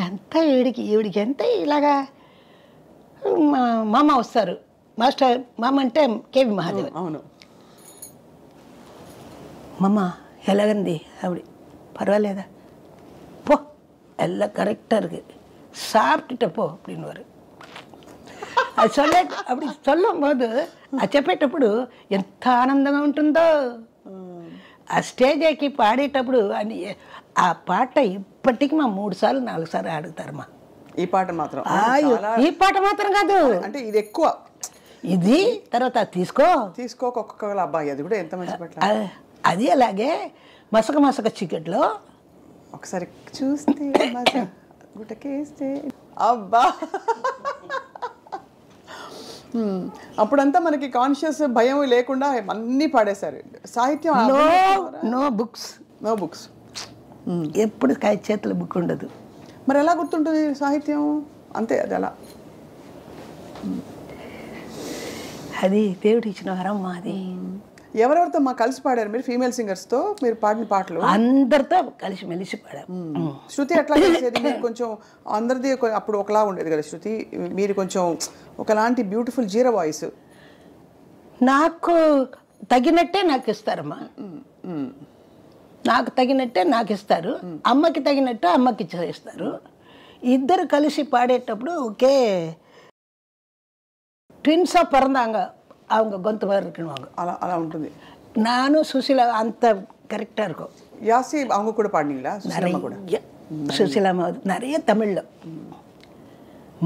ఎంత ఈవిడికి ఎంత ఇలాగా. మామ వస్తారు, మాస్టర్ మామ అంటే కేవి మహాదేవ్. అవును. మామ ఎలాగంది ఆవిడ, పర్వాలేదా, పో ఎల్ల కరెక్டாக இருக்கு, சாப்பிட்டுட்ட போ அப்படின்னுவார். అది అప్పుడు சொல்லும் పోదు అది చెప్పేటప్పుడు ఎంత ఆనందంగా ఉంటుందో. ఆ స్టేజ్ ఎక్కి పాడేటప్పుడు అని ఆ పాట ఇప్పటికీ మా 3 సార్లు 4 సార్లు ఆడుతారమ్మా. ఈ పాట మాత్రం ఈ పాట మాత్రం కాదు, అంటే ఇది ఎక్కువ. ఇది తర్వాత ఒక్కొక్క అబ్బాయి, అది కూడా ఎంత మంచి పాట. అది అలాగే మసక మసక చికెట్లో ఒకసారి చూస్తే గుటకేస్తే అబ్బా. అప్పుడంతా మనకి కాన్షియస్ భయం లేకుండా అన్నీ పాడేశారు. సాహిత్యం నో బుక్స్ ఎప్పుడు చేతుల బుక్ ఉండదు. మరి ఎలా గుర్తుంటుంది సాహిత్యం? అంతే, అది అలా. అది దేవుడు ఇచ్చిన వరం మాది. ఎవరెవరితో కలిసి పాడారు మీరు? ఫీమేల్ సింగర్స్తో మీరు పాడిన పాటలు అందరితో కలిసి మెలిసి పాడారు. శృతి ఎట్లా చేసేది? మీరు కొంచెం అందరిది అప్పుడు ఒకలా ఉండేది కదా శృతి, మీరు కొంచెం ఒకలాంటి బ్యూటిఫుల్ జీరో వాయిస్. నాకు తగినట్టే నాకు ఇస్తారమ్మా, నాకు తగినట్టే నాకు ఇస్తారు, అమ్మకి తగినట్టు అమ్మకి ఇస్తారు. ఇద్దరు కలిసి పాడేటప్పుడు ఒకే ట్విన్ஸாக பிறந்தாங்க, அவங்க గొంతు வரைக்கும் అలా అలా ఉంటుంది. நானும் சுசிலா அந்த கரெக்டாக இருக்கும். யாசி அவங்க கூட பாடினீங்களா? சுசிலாமா நிறைய தமிழில்.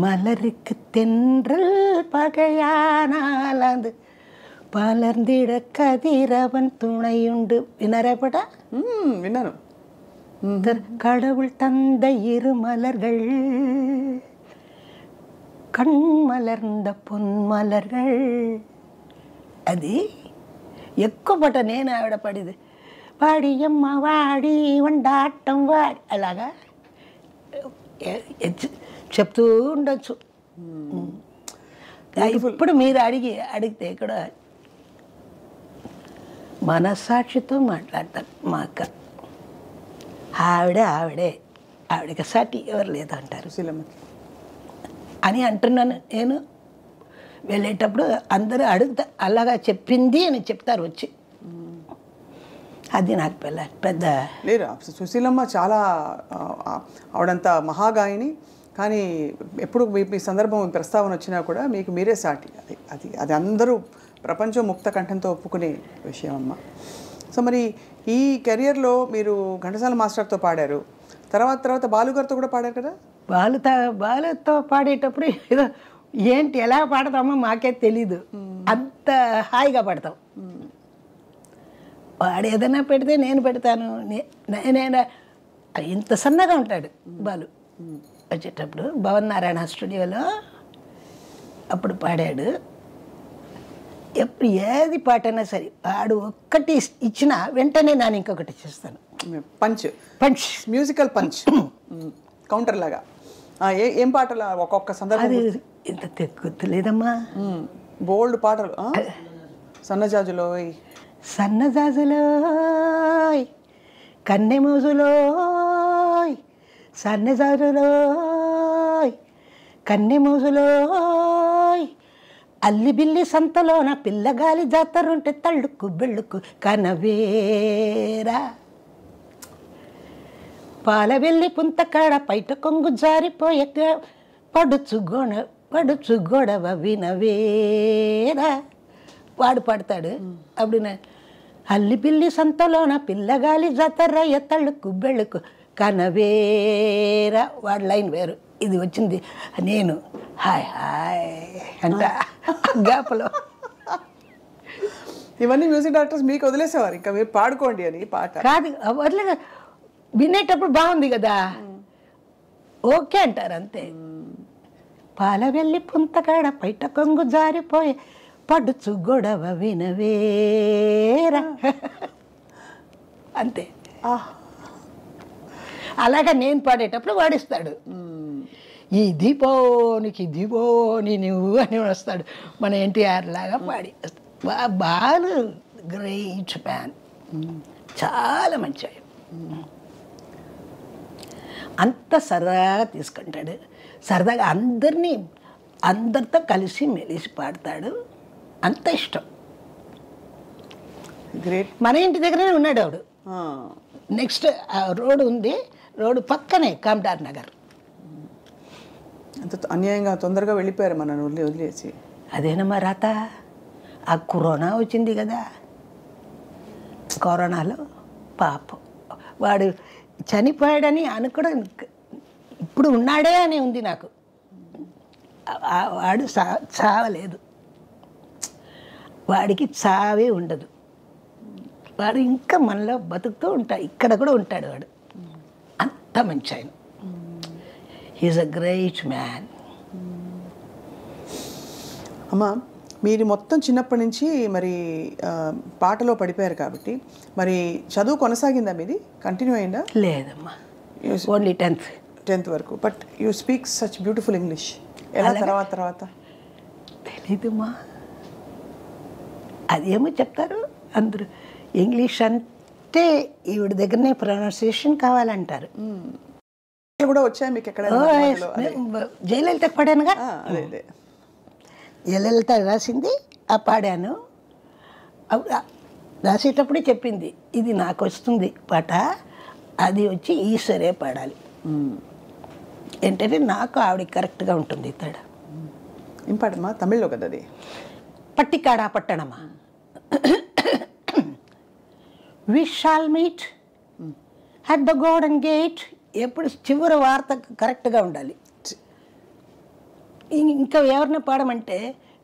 மலருக்கு தென்றல் பகையானால் அது பலர்ந்திட கதிரவன் துணையுண்டு வினரப்படா வின்னாரு. கடவுள் தந்த இரு மலர்கள் கண் மலர்ந்த பொன்மலர்கள். అది ఎక్కువ పాట నేను ఆవిడ పాడేది. పాడియమ్మ వాడి వండాటం వాడి అలాగా చెప్తూ ఉండొచ్చు. ఇప్పుడు మీరు అడిగితే కూడా మనస్సాక్షితో మాట్లాడతాను. మా అక్క ఆవిడకి సాటి ఎవరు లేదంటారు అని అంటున్నాను నేను. వెళ్ళేటప్పుడు అందరూ అడుగుతా, అలాగా చెప్పింది అని చెప్తారు వచ్చి. అది నాకు పెద్ద లేరు. సుశీలమ్మ చాలా ఆవిడంత మహాగాయని, కానీ ఎప్పుడు మీ సందర్భం ప్రస్తావన వచ్చినా కూడా మీకు మీరే సాటి. అది అది అందరూ ప్రపంచం ముక్త కంఠంతో ఒప్పుకునే విషయం అమ్మ. సో మరి ఈ కెరియర్లో మీరు ఘంటసాల మాస్టర్తో పాడారు, తర్వాత బాలుగారితో కూడా పాడారు కదా? బాలుతో పాడేటప్పుడు ఏదో ఏంటి ఎలా పాడతామో మాకే తెలీదు, అంత హాయిగా పాడతాం. వాడు ఏదైనా పెడితే నేను పెడతాను. నేను ఇంత సన్నగా ఉంటాడు బాలు. వచ్చేటప్పుడు భవన్ నారాయణ స్టూడియోలో అప్పుడు పాడాడు. ఎప్పుడు ఏది పాటైనా సరే వాడు ఒక్కటి ఇచ్చినా వెంటనే నేను ఇంకొకటి చేస్తాను. పంచ్ మ్యూజికల్ పంచ్ కౌంటర్ లాగా. ఏం పాటలు ఒక్కొక్క సందర్భం? అది ఇంత గుర్తులేదమ్మా. బోల్డ్ పాటలు. సన్నజాజులోయ్ కన్నెమూజులోయ్ సన్నజాజులోయ్ కన్నెమూజులోయ్ అల్లి బిల్లి సంతలోన పిల్లగాలి జాతరుంటే తళ్ళుకు బెళ్ళుకు కనవేరా పాల వెళ్ళి పుంతకాడ పైట కొంగు జారిపోయాక పడుచు పడుచు గొడవ వినవేరా వాడు పాడతాడు. అప్పుడు అల్లి పిల్లి సంతలోన పిల్లగాలి జతరయ్య తళ్ళుకు బెళ్ళుకు కనవేరా వాడు లైన్ వేరు, ఇది వచ్చింది నేను హాయ్ హాయ్ అంట గాపలో. ఇవన్నీ మ్యూజిక్ డైరెక్టర్స్ మీకు వదిలేసేవారు, ఇంకా మీరు పాడుకోండి అని పాట కాదు వదిలే, వినేటప్పుడు బాగుంది కదా ఓకే అంటారు అంతే. పాల వెళ్ళి పుంతకాడ పైట కొంగు జారిపోయి పడుచు గొడవ వినవేరా అంతే. అలాగా నేను పాడేటప్పుడు వాడిస్తాడు, ఈ దీపోనికి దీపోని నువ్వు అని వస్తాడు. మన ఎన్టీఆర్ లాగా పాడి బాలు గ్రేట్ మ్యాన్, చాలా మంచి ఆయన. అంత సరదాగా తీసుకుంటాడు, సరదాగా అందరితో కలిసి మెలిసి పాడతాడు, అంత ఇష్టం. గ్రేట్. మన ఇంటి దగ్గరనే ఉన్నాడు ఆవిడ. నెక్స్ట్ రోడ్డు ఉంది, రోడ్డు పక్కనే కామ్టార్ నగర్. అంత అన్యాయంగా తొందరగా వెళ్ళిపోయారు మన వదిలేసి. అదేనమ్మా రాత. ఆ కరోనా వచ్చింది కదా, కరోనాలో పాపం వాడు చనిపోయాడని అనుకోవడం, ఇప్పుడు ఉన్నాడే అని ఉంది నాకు. వాడు చావలేదు, వాడికి చావే ఉండదు, వాడు ఇంకా మనలో బతుకుతూ ఉంటాడు, ఇక్కడ కూడా ఉంటాడు వాడు. అంత మంచి ఆయన, హీఈస్ అ గ్రేట్ మ్యాన్. అమ్మా మీరు మొత్తం చిన్నప్పటి నుంచి మరి పాటలో పడిపోయారు కాబట్టి మరి చదువు కొనసాగిందా, మీది కంటిన్యూ అయిందా? లేదమ్మా, ఓన్లీ 10th వరకు. But you speak such beautiful English. ఎలా తర్వాత తెలీదమ్మా, అదేమో చెప్తారు అందరూ. ఇంగ్లీష్ అంటే ఈవిడ దగ్గరనే ప్రొనౌన్సియేషన్ కావాలంటారు. కూడా వచ్చాయి మీకు ఎక్కడ? జయలలిత పాడానుగా, అదే జయలలిత రాసింది ఆ పాడాను. రాసేటప్పుడే చెప్పింది ఇది నాకు వస్తుంది పాట, అది వచ్చి ఈశ్వరే పాడాలి. ఏంటంటే నాకు ఆవిడ కరెక్ట్గా ఉంటుంది తేడా. ఏం పాడమ్మా? తమిళ్లో కదా అది. పట్టికాడా పట్టణమా. We shall meet at the golden gate. ఎప్పుడు చివరి వార్త కరెక్ట్గా ఉండాలి. ఇంకా ఎవరిని పాడమంటే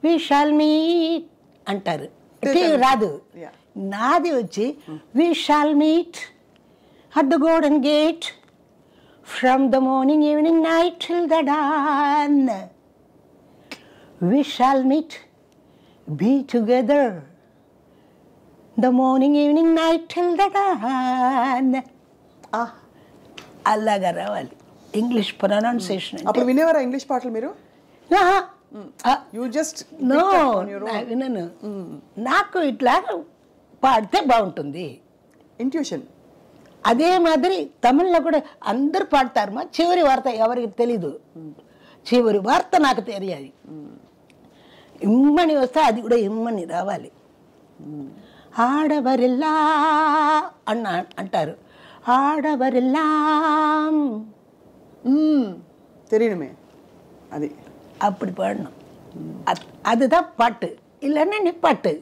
వి షాల్ మీట్ అంటారు, రాదు. నాది వచ్చి we shall meet at the golden gate from the morning evening night till the dawn. We shall meet be together the morning evening night till the dawn. అలాగా రావాలి ఇంగ్లీష్ ప్రొనౌన్సియేషన్. అప్పుడు వినేవారా English పాటలు మీరు? You just no, వినను. నాకు ఇట్లా పాడితే బాగుంటుంది ఇంట్యూషన్. అదే మాదిరి తమిళ్లో కూడా అందరు పాడతారు. మా చివరి వార్త ఎవరికి తెలీదు, చివరి వార్త నాకు తెలియాలి. ఇమ్మని వస్తే అది కూడా ఇమ్మని రావాలి. ఆడవరిల్లా అంటారు, ఆడవరిల్లా தெரியணுமே అది. அப்படி பாடணும், அதுதான் பாட்டு, இல்லைன்னா நிப்பாட்டு.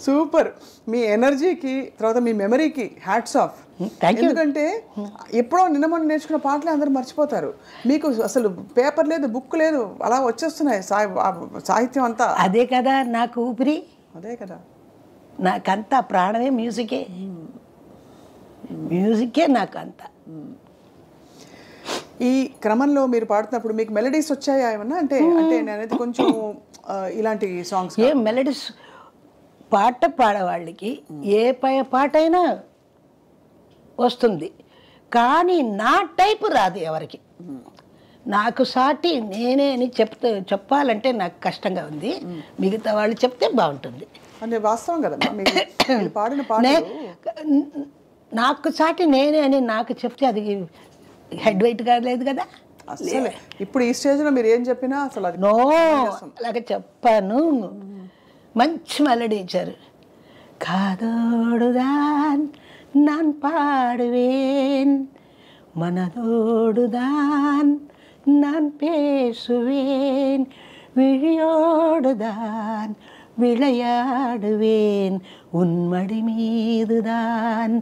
సూపర్. మీ ఎనర్జీకి తర్వాత మీ మెమరీకి హ్యాట్స్ ఆఫ్. ఎందుకంటే ఎప్పుడో నిన్న మొన్న నేర్చుకున్న పాటలే అందరూ మర్చిపోతారు. మీకు అసలు పేపర్ లేదు, బుక్ లేదు, అలా వచ్చేస్తున్నాయి సాహిత్యం అంతా. అదే కదా నాకు ఊపిరి, అదే కదా నాకంతా ప్రాణమే మ్యూజికే, మ్యూజికే నాకంతా. ఈ క్రమంలో మీరు పాడుతున్నప్పుడు మీకు మెలడీస్ వచ్చాయా ఏమన్నా? అంటే నేను అనేది కొంచెం ఇలాంటి సాంగ్స్. ఏ మెలడీస్ పాట పాడేవాళ్ళకి ఏ పాట అయినా వస్తుంది, కానీ నా టైపు రాదు ఎవరికి. నాకు సాటి నేనే అని చెప్పాలంటే నాకు కష్టంగా ఉంది. మిగతా వాళ్ళు చెప్తే బాగుంటుంది. వాస్తవం కదా పాడిన పాట. నాకు సాటి నేనే అని నాకు చెప్తే అది హెడ్ వెయిట్ కాలేదు కదా. ఇప్పుడు ఈ స్టేజ్లో మీరు ఏం చెప్పినా అసలు నో అలాగే చెప్పాను. మంచి మెలడీ ఇచ్చారు. కాదోడుదాన్ நான் பாடுவேன் மனதோடுதான் நான் பேசுவேன், விழியோடுதான் விளையாடுவேன், உன்மடி மீதுதான்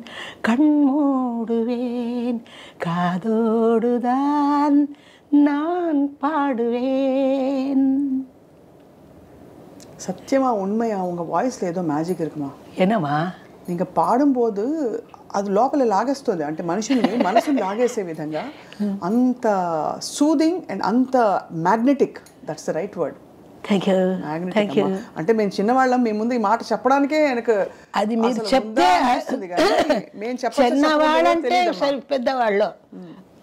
கண் மூடுவேன், காதோடுதான் நான் பாடுவேன். సత్యమా ఉన్మయా ఉங்க వాయిస్లో ఏదో మ్యాజిక్ இருக்குமா? என்னம்மா ఇంకా పాడుம்போது అది లోపల లాగేస్తుంది, అంటే మనిషిని మనసుని లాగేసే విధంగా అంత సూదింగ్ అండ్ అంత magnetic. That's the right word. Thank you. Thank you. అంటే మేము చిన్నవాళ్ళం, మీ ముందు ఈ మాట చెప్పడానికే నాకు అది మీరు చెప్తే చిన్నవాళ్ళంటే సరే పెద్దవాళ్ళు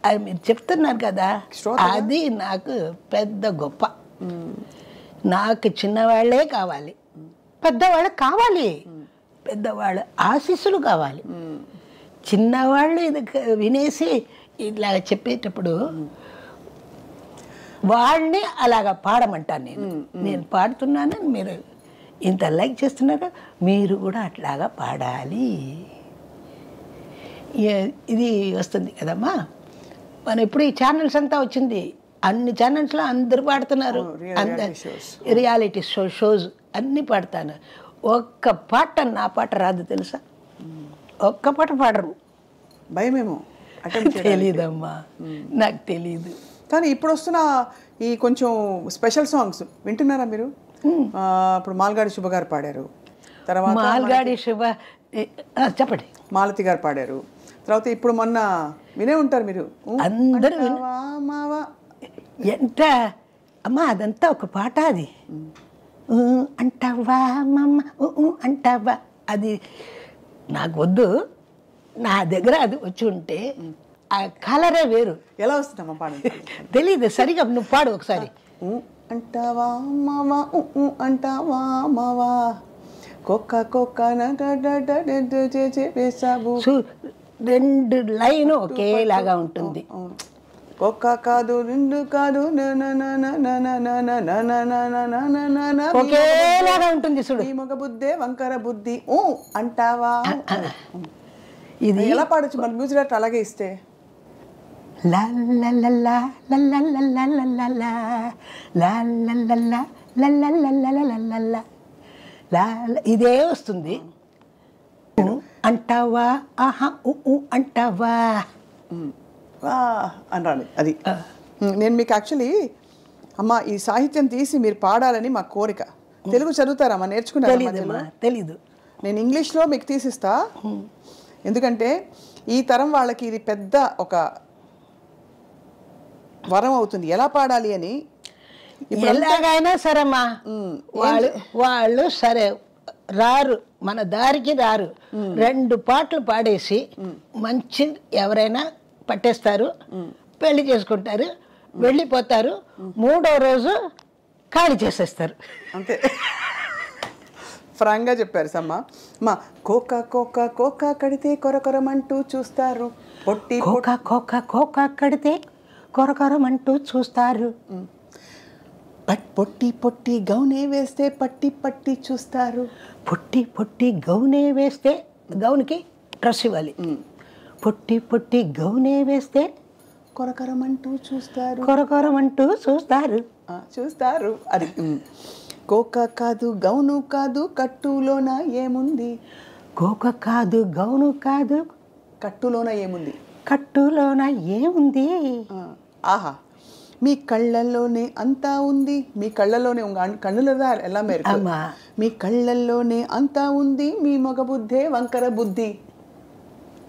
అది మీరు చెప్తున్నారు కదా, అది నాకు పెద్ద గొప్ప. నాకు చిన్నవాళ్ళే కావాలి, పెద్దవాళ్ళు కావాలి, పెద్దవాళ్ళ ఆశీస్సులు కావాలి. చిన్నవాళ్ళు ఇది వినేసి ఇలా చెప్పేటప్పుడు వాళ్ళని అలాగా పాడమంటాను. నేను పాడుతున్నాను, మీరు ఇంత లైక్ చేస్తున్నారు, మీరు కూడా అట్లాగా పాడాలి. ఇది వస్తుంది కదమ్మా, మనం ఇప్పుడు ఈ ఛానల్స్ అంతా వచ్చింది, అన్ని ఛానల్స్లో అందరు పాడుతున్నారు, రియాలిటీ షోస్ అన్నీ పాడతాను. ఒక్క పాట నా పాట రాదు తెలుసా, ఒక్క పాట పాడరు. భయమేమో, తెలీదమ్మా, నాకు తెలీదు. కానీ ఇప్పుడు వస్తున్న ఈ కొంచెం స్పెషల్ సాంగ్స్ వింటున్నారా మీరు? ఇప్పుడు మాల్గాడి శుభ గారు పాడారు, తర్వాత మాల్గాడి శుభ చెప్పండి, మాలతి గారు పాడారు, తర్వాత ఇప్పుడు మొన్న వినే ఉంటారు మీరు, అందరూ ఎంత అమ్మా అదంతా ఒక పాట. అది అంటావా మమ్మ అంటావా, అది నాకు వద్దు, నా దగ్గర అది వచ్చి ఉంటే ఆ కలరే వేరు. ఎలా వస్తుందమ్మా పాడు? తెలీదు సరిగా, నువ్వు పాడు ఒకసారి. అంటావా మావా అంటావా మావా కుక్క కుక్క రెండు లైన్ ఒకేలాగా ఉంటుంది. ఒక్క కాదు రెండు కాదు ఒకేలాగా ఉంటుంది చూడు. ఈ మగ బుద్ధే వంకర బుద్ధి అంటావా. ఇది ఎలా పాడచ్చు మన మ్యూజిక్ డైరెక్టర్ అలాగే ఇస్తే? ఇదే వస్తుంది. అంటావా ఆహా అంటావా అనాలి. అది నేను మీకు యాక్చువల్లీ అమ్మ ఈ సాహిత్యం తీసి మీరు పాడాలని మా కోరిక. తెలుగు చదువుతారమ్మా, నేర్చుకున్నారా? తెలీదు. నేను ఇంగ్లీష్లో మీకు తీసిస్తా, ఎందుకంటే ఈ తరం వాళ్ళకి ఇది పెద్ద ఒక వరం అవుతుంది ఎలా పాడాలి అని. ఎలాగైనా సరేమ్మా, వాళ్ళు సరే రారు, మన దారికి రారు. రెండు పాటలు పాడేసి మంచి ఎవరైనా పట్టేస్తారు, పెళ్లి చేసుకుంటారు, వెళ్ళిపోతారు, మూడో రోజు ఖాళీ చేసేస్తారు. అంతే. ఫ్రాంక్గా చెప్పారు సమ్మ. మా కోకా కోకా కోకా కడితే కొరకొరమంటూ చూస్తారు, పొట్టి కోకా కోకా కోకా కడితే కొరకొరమంటూ చూస్తారు, పొట్టి పొట్టి గౌనే వేస్తే పట్టి పట్టి చూస్తారు. పొట్టి పొట్టి గౌనే వేస్తే గౌన్కి డ్రెస్ ఇవ్వాలి. పొట్టి పొట్టి గౌనే వేస్తే కొరకొరమంటూ చూస్తారు, కొరకొరమంటూ చూస్తారు చూస్తారు. అది కోక కాదు గౌను కాదు కట్టులోన ఏముంది, కోక కాదు గౌను కాదు కట్టులోన ఏముంది, కట్టులోన ఏముంది. ఆహా మీ కళ్ళల్లోనే అంతా ఉంది, మీ కళ్ళల్లోనే కన్నులదా ఎలా మేరకు, మీ కళ్ళల్లోనే అంతా ఉంది, మీ మగ బుద్ధే వంకర బుద్ధి.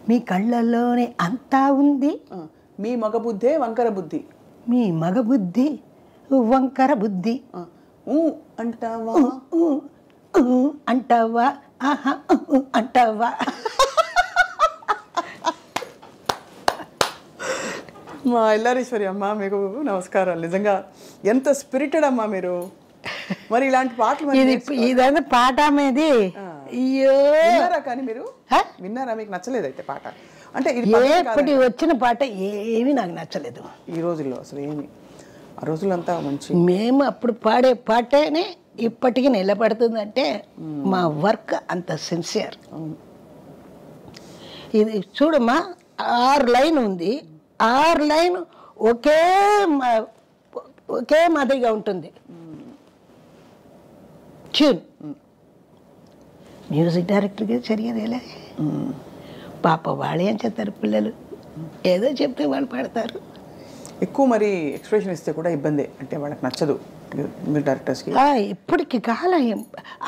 మీ కళ్ళల్లోనే అంతా ఉంది, మీ మగ బుద్ధే వంకర బుద్ధి, మీ మగ బుద్ధి వంకర బుద్ధి. అంటావా అంటావా ఆహా అంటావా. మా ఎల్లారీశ్వరి అమ్మ మీకు నమస్కారాలు. నిజంగా ఎంత స్పిరిటెడ్ అమ్మా మీరు. మరి ఇలాంటి పాటలు ఇదంతా పాట మీది. విన్నారా? కానీ మీరు విన్నారా? మీకు నచ్చలేదు అయితే పాట? అంటే ఎప్పటి వచ్చిన పాట ఏమీ నాకు నచ్చలేదు ఈ రోజుల్లో అసలు ఏమి. ఆ రోజులంతా మంచి మేము అప్పుడు పాడే పాటనే ఇప్పటికీ నిలబడుతుందంటే మా వర్క్ అంత సిన్సియర్. ఇది చూడమ్మా 6 లైన్ ఉంది, 6 లైన్ ఒకే మాదిరిగా ఉంటుంది ట్యూన్. మ్యూజిక్ డైరెక్టర్గా జరిగేదేలే. పాప వాళ్ళు ఏం చేస్తారు పిల్లలు, ఏదో చెప్తే వాళ్ళు పాడతారు. ఎక్కువ మరి ఎక్స్ప్రెషన్ ఇస్తే కూడా ఇబ్బంది, అంటే వాళ్ళకి నచ్చదు మ్యూజిక్ డైరెక్టర్స్కి. ఇప్పటికి కాలం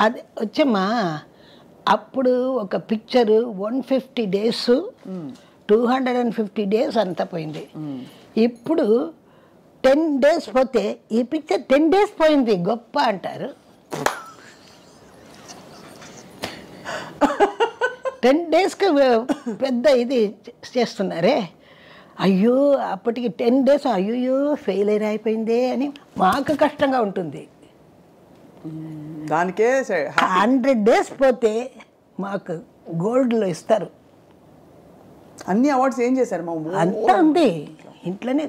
అది వచ్చమ్మా. అప్పుడు ఒక పిక్చరు 150 days 250 days అంతా పోయింది. ఇప్పుడు 10 days పోతే ఈ పిక్చర్ 10 days పోయింది గొప్ప అంటారు. 10 daysకి పెద్ద ఇది చేస్తున్నారే. అయ్యో అప్పటికి 10 days అయ్యో ఫెయిలియర్ అయిపోయిందే అని మాకు కష్టంగా ఉంటుంది. దానికే 100 days పోతే మాకు గోల్డ్లో ఇస్తారు. అన్ని అవార్డ్స్ ఏం చేశారు మా అంతా ఉంది ఇంట్లోనే.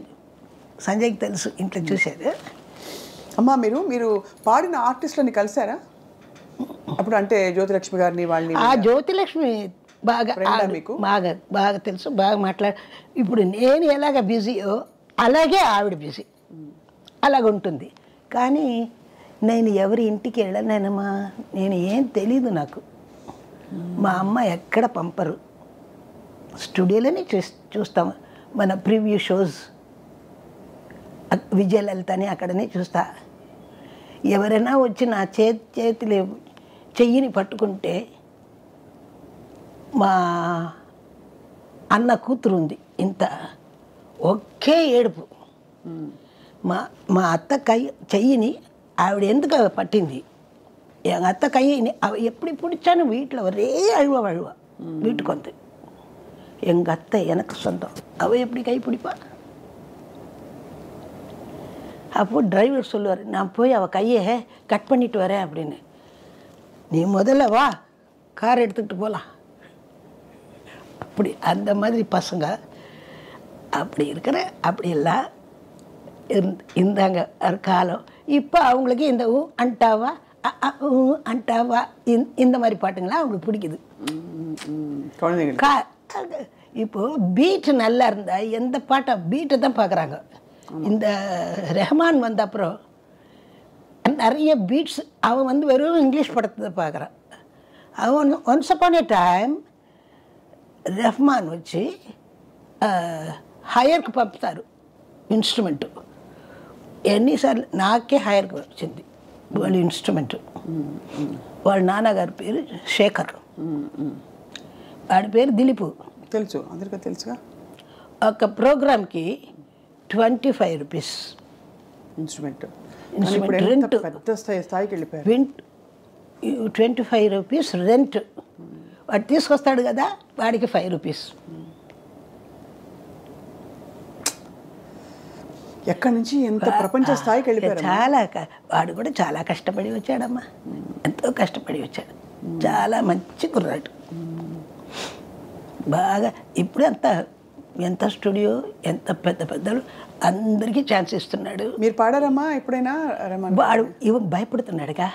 సంజయ్కి తెలుసు, ఇంట్లో చూశారు. అమ్మా మీరు పాడిన ఆర్టిస్టులని కలిసారా అప్పుడు? అంటే జ్యోతిలక్ష్మి గారిని వాళ్ళని. ఆ జ్యోతిలక్ష్మి బాగా మీకు బాగా తెలుసు, బాగా ఇప్పుడు నేను ఎలాగ బిజీయో అలాగే ఆవిడ బిజీ, అలాగ ఉంటుంది. కానీ నేను ఎవరి ఇంటికి వెళ్ళలేనమ్మా, నేను ఏం తెలీదు నాకు. మా అమ్మ ఎక్కడ పంపరు, స్టూడియోలోనే చూస్తాము. మన ప్రివ్యూ షోస్ విజయలలితని అక్కడనే చూస్తా. ఎవరైనా వచ్చి నా చేతిలో చెయ్యిని పట్టుకుంటే, మా అన్న కూతురు ఉంది ఇంత, ఒకే ఏడుపు. మా అత్త చెయ్యిని ఆవిడ ఎందుకు పట్టింది, అత్త కయ్యిని எப்படி பிடிச்சான்னு வீட்டில் ஒரே அழுவ வீட்டுக்கு வந்து. எங்கள் அத்தை எனக்கு சொந்தம், அவள் எப்படி கை பிடிப்பா? அப்போது டிரைவர் சொல்லுவார், நான் போய் அவள் கையை கட் பண்ணிட்டு வரேன் அப்படின்னு. நீ முதல்ல வா, கார் எடுத்துக்கிட்டு போகலாம். அப்படி அந்த மாதிரி பசங்க அப்படி இருக்கிற அப்படியெல்லாம் இருந்தாங்க காலம். இப்போ அவங்களுக்கு இந்த அண்டாவா அண்டாவா இந்த மாதிரி பாட்டுங்களாம் அவங்களுக்கு பிடிக்குது. இப்போது பீட்டு நல்லா இருந்தால் எந்த பாட்டை பீட்டை தான் பார்க்குறாங்க. இந்த ரெஹ்மான் வந்த அப்புறம் நிறைய பீட்ஸ் அவன் வந்து வெறும் இங்கிலீஷ் படத்தை தான் பார்க்குறான். அவன் once upon a time Rahman వచ్చి హైయర్కి పంపుతారు ఇన్స్ట్రుమెంటు. ఎన్నిసార్లు నాకే హైయర్కి వచ్చింది వాళ్ళ ఇన్స్ట్రుమెంటు. వాళ్ళ నాన్నగారి పేరు శేఖర్, వాడి పేరు దిలీపు. తెలుసు, అందరికీ తెలుసుగా. ఒక ప్రోగ్రామ్కి 25 రూపీస్ ఇన్స్ట్రుమెంట్. రెంట్, పెద్ద స్థాయికి వెళ్ళిపోయారు. 25 రూపీస్ రెంట్. వాడు తీసుకొస్తాడు కదా, వాడికి 5 రూపీస్. ఎక్కడి నుంచి ఎంత ప్రపంచ స్థాయికి వెళ్ళిపోయారు. చాలా వాడు కూడా చాలా కష్టపడి వచ్చాడమ్మా, ఎంతో కష్టపడి వచ్చాడు. చాలా మంచి కుర్రాడు బాగా. ఇప్పుడు ఎంత స్టూడియో, ఎంత పెద్దలు అందరికీ ఛాన్స్ ఇస్తున్నాడు. మీరు పాడారమ్మా ఎప్పుడైనా? వాడు భయపడుతున్నాడుగా.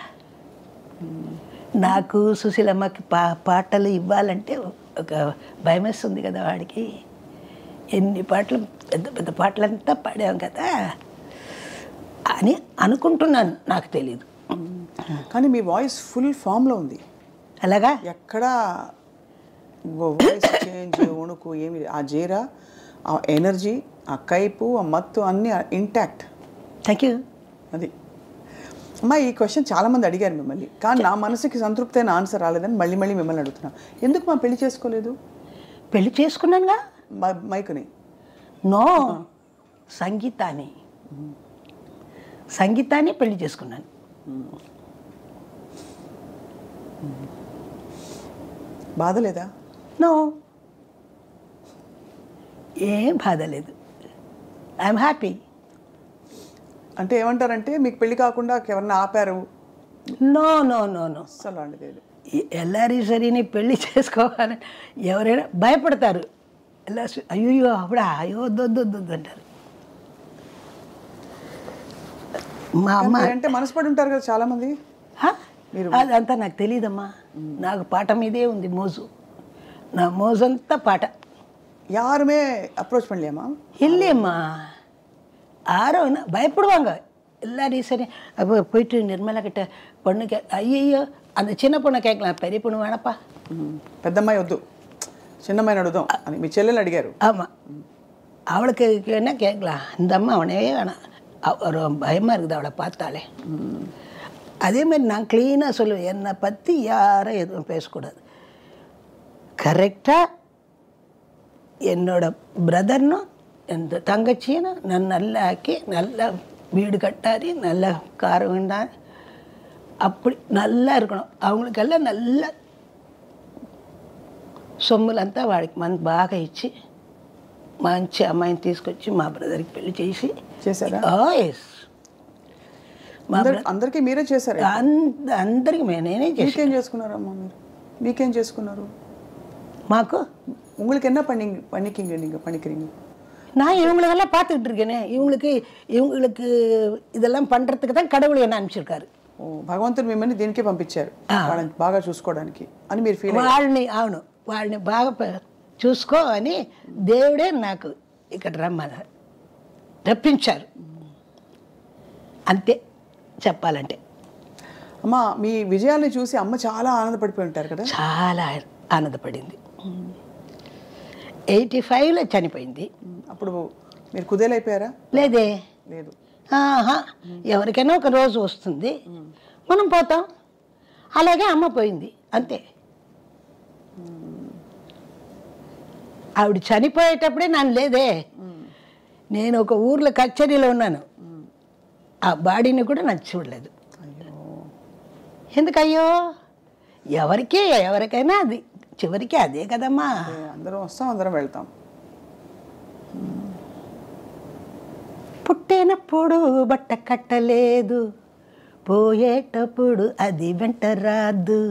నాకు సుశీలమ్మకి పాటలు ఇవ్వాలంటే ఒక భయం వేస్తుంది కదా వాడికి. ఎన్ని పాటలు, పెద్ద పాటలంతా పాడాం కదా అని అనుకుంటున్నాను, నాకు తెలీదు. కానీ మీ వాయిస్ ఫుల్ ఫామ్లో ఉంది. అలాగా ఎక్కడా వాయిస్ చేంజ్, వణుకు ఏమి, ఆ జీరా, ఆ ఎనర్జీ, ఆ కైపు, ఆ మత్తు అన్నీ ఇంటాక్ట్. Thank you. అది అమ్మా. ఈ క్వశ్చన్ చాలామంది అడిగారు మిమ్మల్ని, కానీ నా మనసుకి సంతృప్తి అయిన ఆన్సర్ రాలేదని మళ్ళీ మళ్ళీ అడుగుతున్నా. ఎందుకు మా పెళ్లి చేసుకోలేదు? పెళ్లి చేసుకున్నానుగా మైకుని. నో, సంగీతాన్ని పెళ్లి చేసుకున్నాను. బాధ లేదా? నో, ఏం బాధ లేదు. I'm happy. అంటే ఏమంటారంటే మీకు పెళ్లి కాకుండా ఎవరన్నా ఆపారు? నో నో నో నో, అసలు అలాంటిది. ఎల్లారీశ్వరిని పెళ్లి చేసుకోవాలని ఎవరైనా భయపడతారు. అయ్యో అప్పుడా అయ్యో దొద్దు అంటారు. మా అమ్మ అంటే మనసుపడి ఉంటారు కదా చాలామంది. అదంతా నాకు తెలియదమ్మా. నాకు పాట మీదే ఉంది మోజు. నా మోజంతా పాట. யாருமே அப்ரோச் பண்ணலையாம்மா? இல்லையம்மா, யாரும் பயப்படுவாங்க எல்லாரையும். சரி அப்போ போயிட்டு நிர்மலா கிட்ட பொண்ணு ஐயோ அந்த சின்ன பொண்ணை கேட்கலாம், பெரிய பொண்ணு வேணப்பா. పెద్దమ్మాయి వద్దు, చిన్నమ్మాయిని అడుగుదాం అని మీ చెల్లెలు అడిగారు. ஆமாம், அவளுக்கு என்ன கேட்கலாம், இந்த அம்மா அவனே வேணாம், ஒரு பயமாக இருக்குது அவளை பார்த்தாலே. அதே மாதிரி நான் க்ளீனாக சொல்லுவேன், என்னை பற்றி யாரும் எதுவும் பேசக்கூடாது. கரெக்டாக என்னோட பிரதர்னும் எந்த தங்கச்சியும் நான் நல்லா ஆக்கி நல்லா வீடு கட்டாரி நல்லா கார் வேண்டாம் அப்படி நல்லா இருக்கணும். அவங்களுக்கெல்லாம் நல்ல సొమ్ములంతా వాడికి మన బాగా ఇచ్చి మంచి అమ్మాయిని తీసుకొచ్చి మా బ్రదర్కి పెళ్లి చేసి చేశారా? ఎస్, అందరికీ మీరే చేశారు? అందరికి నేనే చేసి. మీకేం చేసుకున్నారమ్మా మీరు? మీకేం చేసుకున్నారు? మాకు உங்களுக்கு என்ன பண்ணிக்கிங்க நீங்கள் பண்ணிக்கிறீங்க? நான் இவங்களுக்கெல்லாம் பார்த்துக்கிட்டு இருக்கேனே, இவங்களுக்கு இதெல்லாம் பண்ணுறதுக்கு தான் கடவுள் என்ன அனுப்பிச்சிருக்காரு. భగవంతుడు మిమ్మల్ని దీనికే పంపించారు, వాళ్ళని బాగా చూసుకోవడానికి అని మీరు ఫీల్ వాళ్ళని బాగా చూసుకో అని దేవుడే నాకు ఇక్కడ రప్పించారు. అంతే చెప్పాలంటే. అమ్మ మీ విజయాన్ని చూసి అమ్మ చాలా ఆనందపడిపోయి ఉంటారు కదా? చాలా ఆనందపడింది. 85లో చనిపోయింది. అప్పుడు మీరు కుదేలైపోయారా? లేదే, లేదు. ఎవరికైనా ఒక రోజు వస్తుంది, మనం పోతాం. అలాగే అమ్మ పోయింది అంతే. ఆవిడ చనిపోయేటప్పుడే నన్ను లేదే, నేను ఒక ఊర్లో కచేరీలో ఉన్నాను, ఆ బాడీని కూడా నాకు చూడలేదు. ఎందుకయ్యో, ఎవరికైనా అది చివరికి అదే కదమ్మా. అందరం వస్తాం, అందరం వెళ్తాం. పుట్టినప్పుడు బట్ట కట్టలేదు, పోయేటప్పుడు అది వెంట రాదు.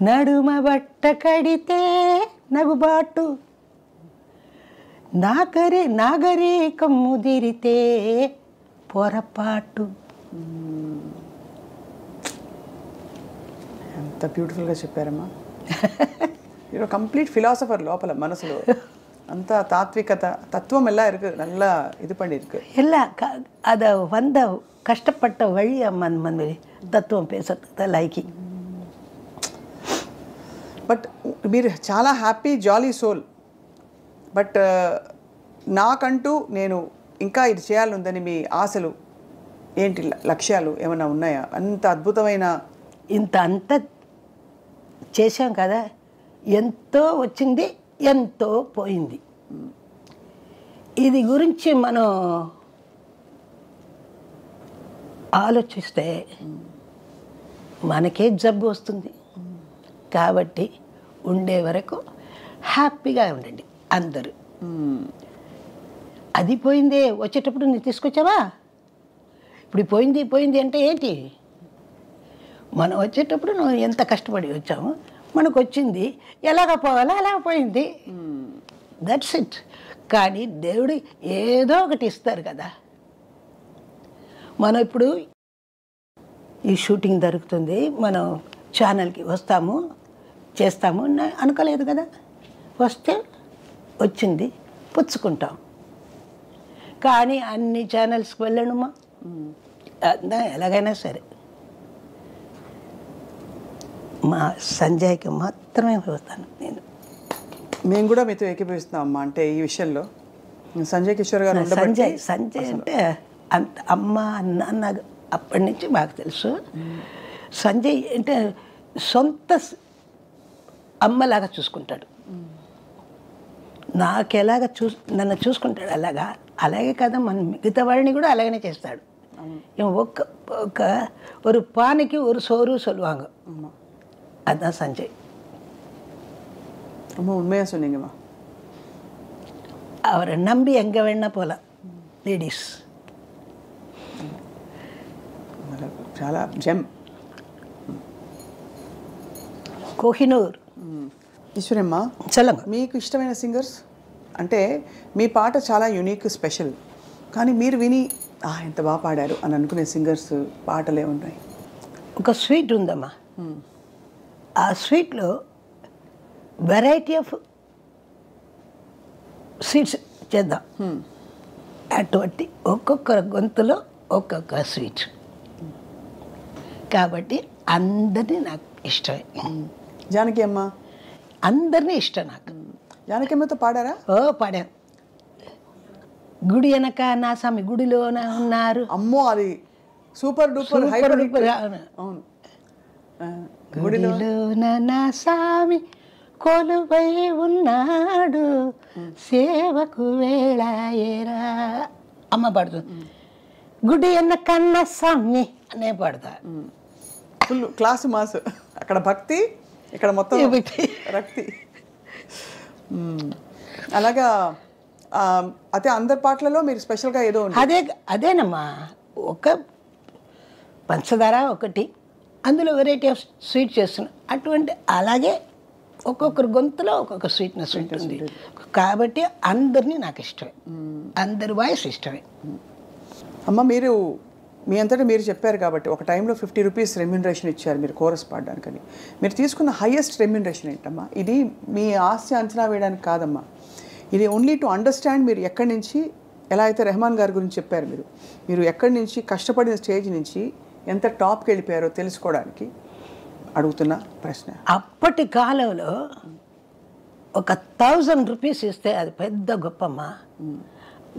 నడుమ బట్ట కడితే నగుబాటు, నాగరికం ముదిరితే పొరపాటు. ఎంత బ్యూటిఫుల్గా చెప్పారమ్మా. మీరు కంప్లీట్ ఫిలాసఫర్ లోపల మనసులో அந்த தாத்விகத தத்துவம் எல்லாம் இருக்கு, நல்லா இது பண்ணியிருக்கு. எல்லாம் அதை வந்த கஷ்டப்பட்ட வழி அந்த தத்துவம் பேசுறதுக்கு தான் லைக்கி. బట్ మీరు చాలా హ్యాపీ జాలీ సోల్. బట్ నాకంటూ నేను ఇంకా ఇది చేయాలందని మీ ఆశలు ఏంటి, లక్ష్యాలు ఏమైనా ఉన్నాయా? అంత అద్భుతమైన అంత చేశాం కదా, ఎంతో వచ్చింది, ఎంతో పోయింది. ఇది గురించి మనం ఆలోచిస్తే మనకే జబ్బు వస్తుంది. కాబట్టి ఉండే వరకు హ్యాపీగా ఉండండి అందరూ. అది పోయిందే, వచ్చేటప్పుడు నువ్వు తీసుకొచ్చావా? ఇప్పుడు పోయింది అంటే ఏంటి? మనం వచ్చేటప్పుడు నువ్వు ఎంత కష్టపడి వచ్చాము, మనకు వచ్చింది, ఎలాగ పోవాలో అలాగ పోయింది, దట్స్ ఇట్. కానీ దేవుడు ఏదో ఒకటి ఇస్తారు కదా. మనం ఇప్పుడు ఈ షూటింగ్ జరుగుతుంది, మనం ఛానల్కి వస్తాము, చేస్తాము అనుకోలేదు కదా. వస్తే వచ్చింది, పుచ్చుకుంటాం. కానీ అన్ని ఛానల్స్కి వెళ్ళనుమా, ఎలాగైనా సరే మా సంజయ్కి మాత్రమే వస్తాను నేను. మేము కూడా మీతో ఏకీభవిస్తున్నాం అమ్మా. అంటే ఈ విషయంలో సంజయ్ కిషోర్ గారు సంజయ్ అంటే అంత అమ్మ నాన్న అప్పటి నుంచి మాకు తెలుసు. సంజయ్ అంటే సొంత అమ్మలాగా చూసుకుంటాడు, నాకెలాగ నన్ను చూసుకుంటాడు అలాగే కదా మన మిగతా వాడిని కూడా అలాగనే చేస్తాడు. ஒரு பானைக்கு ஒரு சோறு சொல்லுவாங்க, அதுதான் சஞ்சய். ரொம்ப உண்மையாக சொன்னீங்கம்மா. அவரை நம்பி எங்கே வேணா போகலாம் லேடிஸ். చాలా జెమ్. కోహినూర్. ఈశ్వరమ్మ, చలంగా మీకు ఇష్టమైన సింగర్స్ అంటే మీ పాట చాలా యూనిక్, స్పెషల్, కానీ మీరు విని ఎంత బాగా పాడారు అని అనుకునే సింగర్స్ పాటలే ఉన్నాయి? ఒక స్వీట్ ఉందమ్మా, ఆ స్వీట్లో వెరైటీ ఆఫ్ స్వీట్స్ చేద్దాం. అటువంటి ఒక్కొక్క గొంతులో ఒక్కొక్క స్వీట్. కాబట్టి అందరినీ నాకు ఇష్టమే. జానకి అమ్మ అందరినీ ఇష్టం నాకు. జానకి అమ్మతో పాడారా? పాడాను. గుడి వెనక నా స్వామి గుడిలోన ఉన్నారు. అమ్మో, అది సూపర్ డూపర్ హైపర్ అవును. గుడిలోన నా స్వామి కొలువై ఉన్నాడు, సేవకు వేళాయేరా అమ్మ పాడుతుంది. గుడి వెనక నా స్వామి అనే పాడతా. Full class mass. అక్కడ భక్తి, ఇక్కడ మొత్తం రక్తి. అలాగా. అయితే అందరి పాటలలో మీరు స్పెషల్గా ఏదో అదేనమ్మా. ఒక పంచదార ఒకటి, అందులో వెరైటీ ఆఫ్ స్వీట్ చేస్తున్నాం. అటువంటి అలాగే ఒక్కొక్కరు గొంతులో ఒక్కొక్క స్వీట్నెస్ ఉంటుంది. కాబట్టి అందరినీ నాకు ఇష్టమే, అందరి వాయిస్ ఇష్టమే. అమ్మ, మీరు మీ అంతటా మీరు చెప్పారు కాబట్టి ఒక టైంలో 50 రూపీస్ రెమ్యూనరేషన్ ఇచ్చారు మీరు కోరస్ పాడడానికని. మీరు తీసుకున్న హైయెస్ట్ రెమ్యూనరేషన్ ఏంటమ్మా? ఇది మీ ఆస్తి అంచనా వేయడానికి కాదమ్మా, ఇది ఓన్లీ టు అండర్స్టాండ్ మీరు ఎక్కడి నుంచి, ఎలా అయితే రెహమాన్ గారి గురించి చెప్పారు మీరు ఎక్కడి నుంచి కష్టపడిన స్టేజ్ నుంచి ఎంత టాప్కి వెళ్ళిపోయారో తెలుసుకోవడానికి అడుగుతున్న ప్రశ్న. అప్పటి కాలంలో ఒక 1000 రూపీస్ ఇస్తే అది పెద్ద గొప్పమ్మా.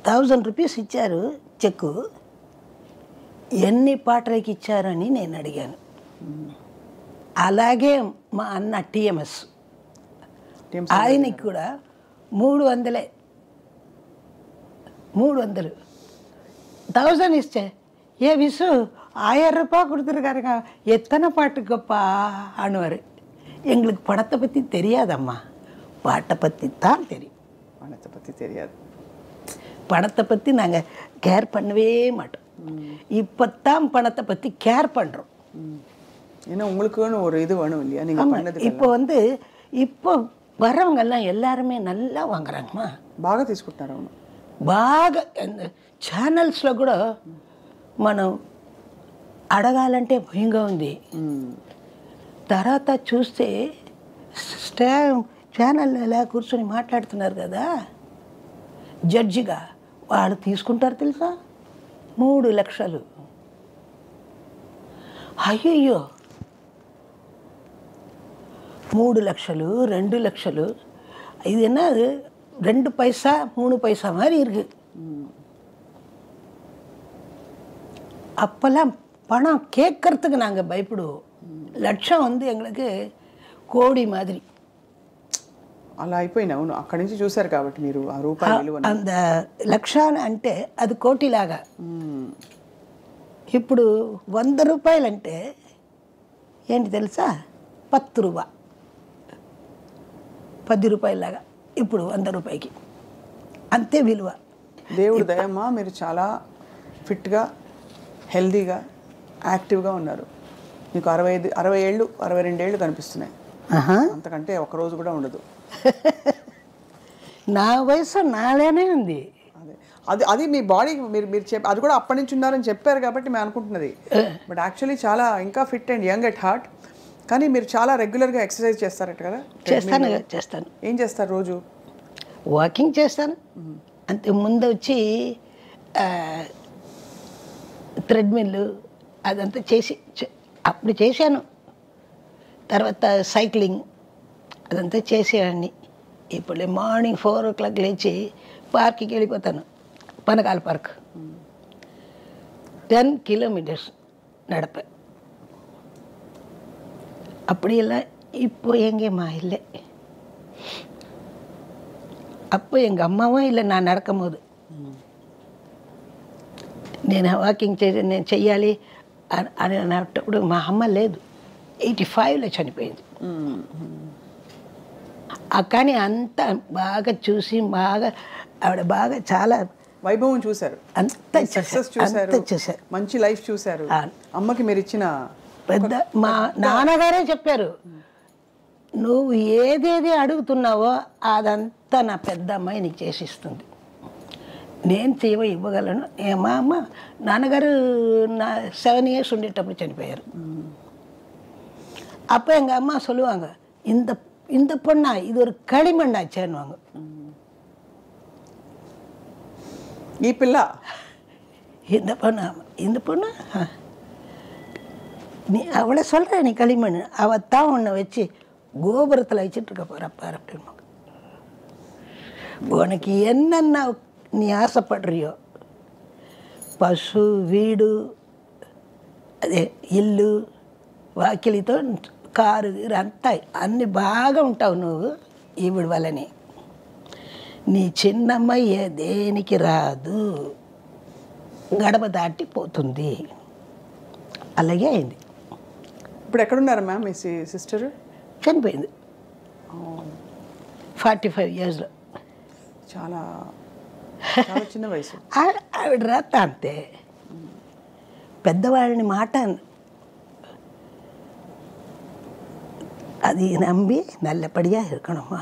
1000 రూపీస్ ఇచ్చారు చెక్కు. ఎన్ని పాటలకి ఇచ్చారని నేను అడిగాను. అలాగే మా అన్న టిఎంఎస్, ఆయనకి కూడా 300 1000 இஸ்டே ஏ விசு 1000 ரூபாய் கொடுத்துருக்காருங்க, எத்தனை பாட்டு கப்பா ஆணுவார். எங்களுக்கு படத்தை பற்றி தெரியாதம்மா, பாட்டை பற்றி தான் தெரியும். படத்தை பற்றி தெரியாது. படத்தை பற்றி நாங்கள் கேர் பண்ணவே மாட்டோம். இப்போ தான் பணத்தை பற்றி கேர் பண்ணுறோம். ஏன்னா உங்களுக்குன்னு ஒரு இது வேணும் இல்லையா நீங்கள் பண்ணது. இப்போ இப்போ வரவங்கெல்லாம் எல்லாருமே நல்லா வாங்குறாங்கம்மா. బాగా తీసుకుంటున్నారు. అవును, బాగా. ఛానల్స్లో కూడా మనం అడగాలంటే భయంగా ఉంది. తర్వాత చూస్తే ఛానల్ ఎలా కూర్చొని మాట్లాడుతున్నారు కదా జడ్జిగా, వాళ్ళు తీసుకుంటారు తెలుసా 3 లక్షలు. అయ్యయ్యో, 3 లక్షలు 2 லட்சம். இது என்ன 2 பைசா 3 பைசா மாதிரி இருக்கு. அப்போல்லாம் பணம் கேட்கறதுக்கு நாங்கள் பயப்படுவோம். లక్షం எங்களுக்கு కోడి మాదిరి అలా అయిపోయినా. అవును, అక్కడి నుంచి చూశారు కాబట్టి మీరు ఆ రూపాయి విలువ. అంత లక్షాలు అంటే అది కోటిలాగా. ఇప్పుడు 100 రూపాయలంటే ఏంటి తెలుసా, 10 రూపాయ 10 రూపాయలాగా ఇప్పుడు 100 రూపాయకి అంతే విలువ. దేవుడు దయమ్మా, మీరు చాలా ఫిట్గా హెల్దీగా యాక్టివ్గా ఉన్నారు. మీకు 60 ఏళ్ళు 62 ఏళ్ళు కనిపిస్తున్నాయి. అంతకంటే ఒక రోజు కూడా ఉండదు. నా వయసు నాలేనే ఉంది. అది అది మీ బాడీ మీరు అది కూడా అప్పటి నుంచి ఉన్నారని చెప్పారు కాబట్టి మేము అనుకుంటున్నది. బట్ యాక్చువల్లీ చాలా ఇంకా fit and young at heart. కానీ మీరు చాలా రెగ్యులర్గా ఎక్సర్సైజ్ చేస్తారట కదా? చేస్తాను. ఏం చేస్తారు రోజు? వాకింగ్ చేస్తాను. అంతే. ముందు వచ్చి థ్రెడ్మిల్ అదంతా అప్పుడు చేశాను. తర్వాత సైక్లింగ్ అదంతా చేసేవాడిని. ఇప్పుడు మార్నింగ్ 4 o'clock లేచి పార్క్కి వెళ్ళిపోతాను, పనకాల పార్క్. 10 kilometers நடப்பேன். அப்படியெல்லாம் இப்போ எங்கேம்மா இல்லை. அப்போ எங்கள் அம்மாவும் இல்லை நான் நடக்கும்போது. నేను వాకింగ్ నేను చెయ్యాలి అని అన్నప్పుడు మా అమ్మ లేదు, 85లో చనిపోయింది. కానీ అంతా బాగా చూసి ఆవిడ బాగా చాలా వైభవం చూశారు, అంతా చూశారు, మంచి లైఫ్ చూశారు. అమ్మకి మీరు ఇచ్చిన పెద్ద మా నాన్నగారే చెప్పారు, నువ్వు ఏదేది అడుగుతున్నావో అదంతా నా పెద్ద అమ్మాయి నీకు చేసిస్తుంది, నేను ఇవ్వగలను. మా అమ్మ నాన్నగారు 7 years ఉండేటప్పుడు చనిపోయారు. அப்போ எங்கள் அம்மா சொல்லுவாங்க, இந்த பொண்ணா இது ஒரு களிமண்ணாச்சேன்னுவாங்க. ఈ పిల్ల இந்த பொண்ணு நீ அவளை சொல்கிற நீ களிமண், அவத்தான் உன்னை வச்சு கோபுரத்தில் வச்சுட்ருக்க போகிறப்பார் அப்படின்னு. உனக்கு என்னென்ன நீ ఆశపడ్రియో, పశు వీడు అదే ఇల్లు వాకిలితో కారు అంతా అన్ని బాగా ఉంటావు నువ్వు ఈవిడ వల్లని. నీ చిన్నమ్మాయి దేనికి రాదు, గడప దాటిపోతుంది. అలాగే అయింది. ఇప్పుడు ఎక్కడున్నారు మ్యామ్ మీ సిస్టర్? చనిపోయింది 45 yearsలో. చాలా చాలా చిన్న వయసు. ఆవిడ రాత అంతే, పెద్దవాళ్ళని మాట அது நம்பி நல்லபடியாக இருக்கணும்மா.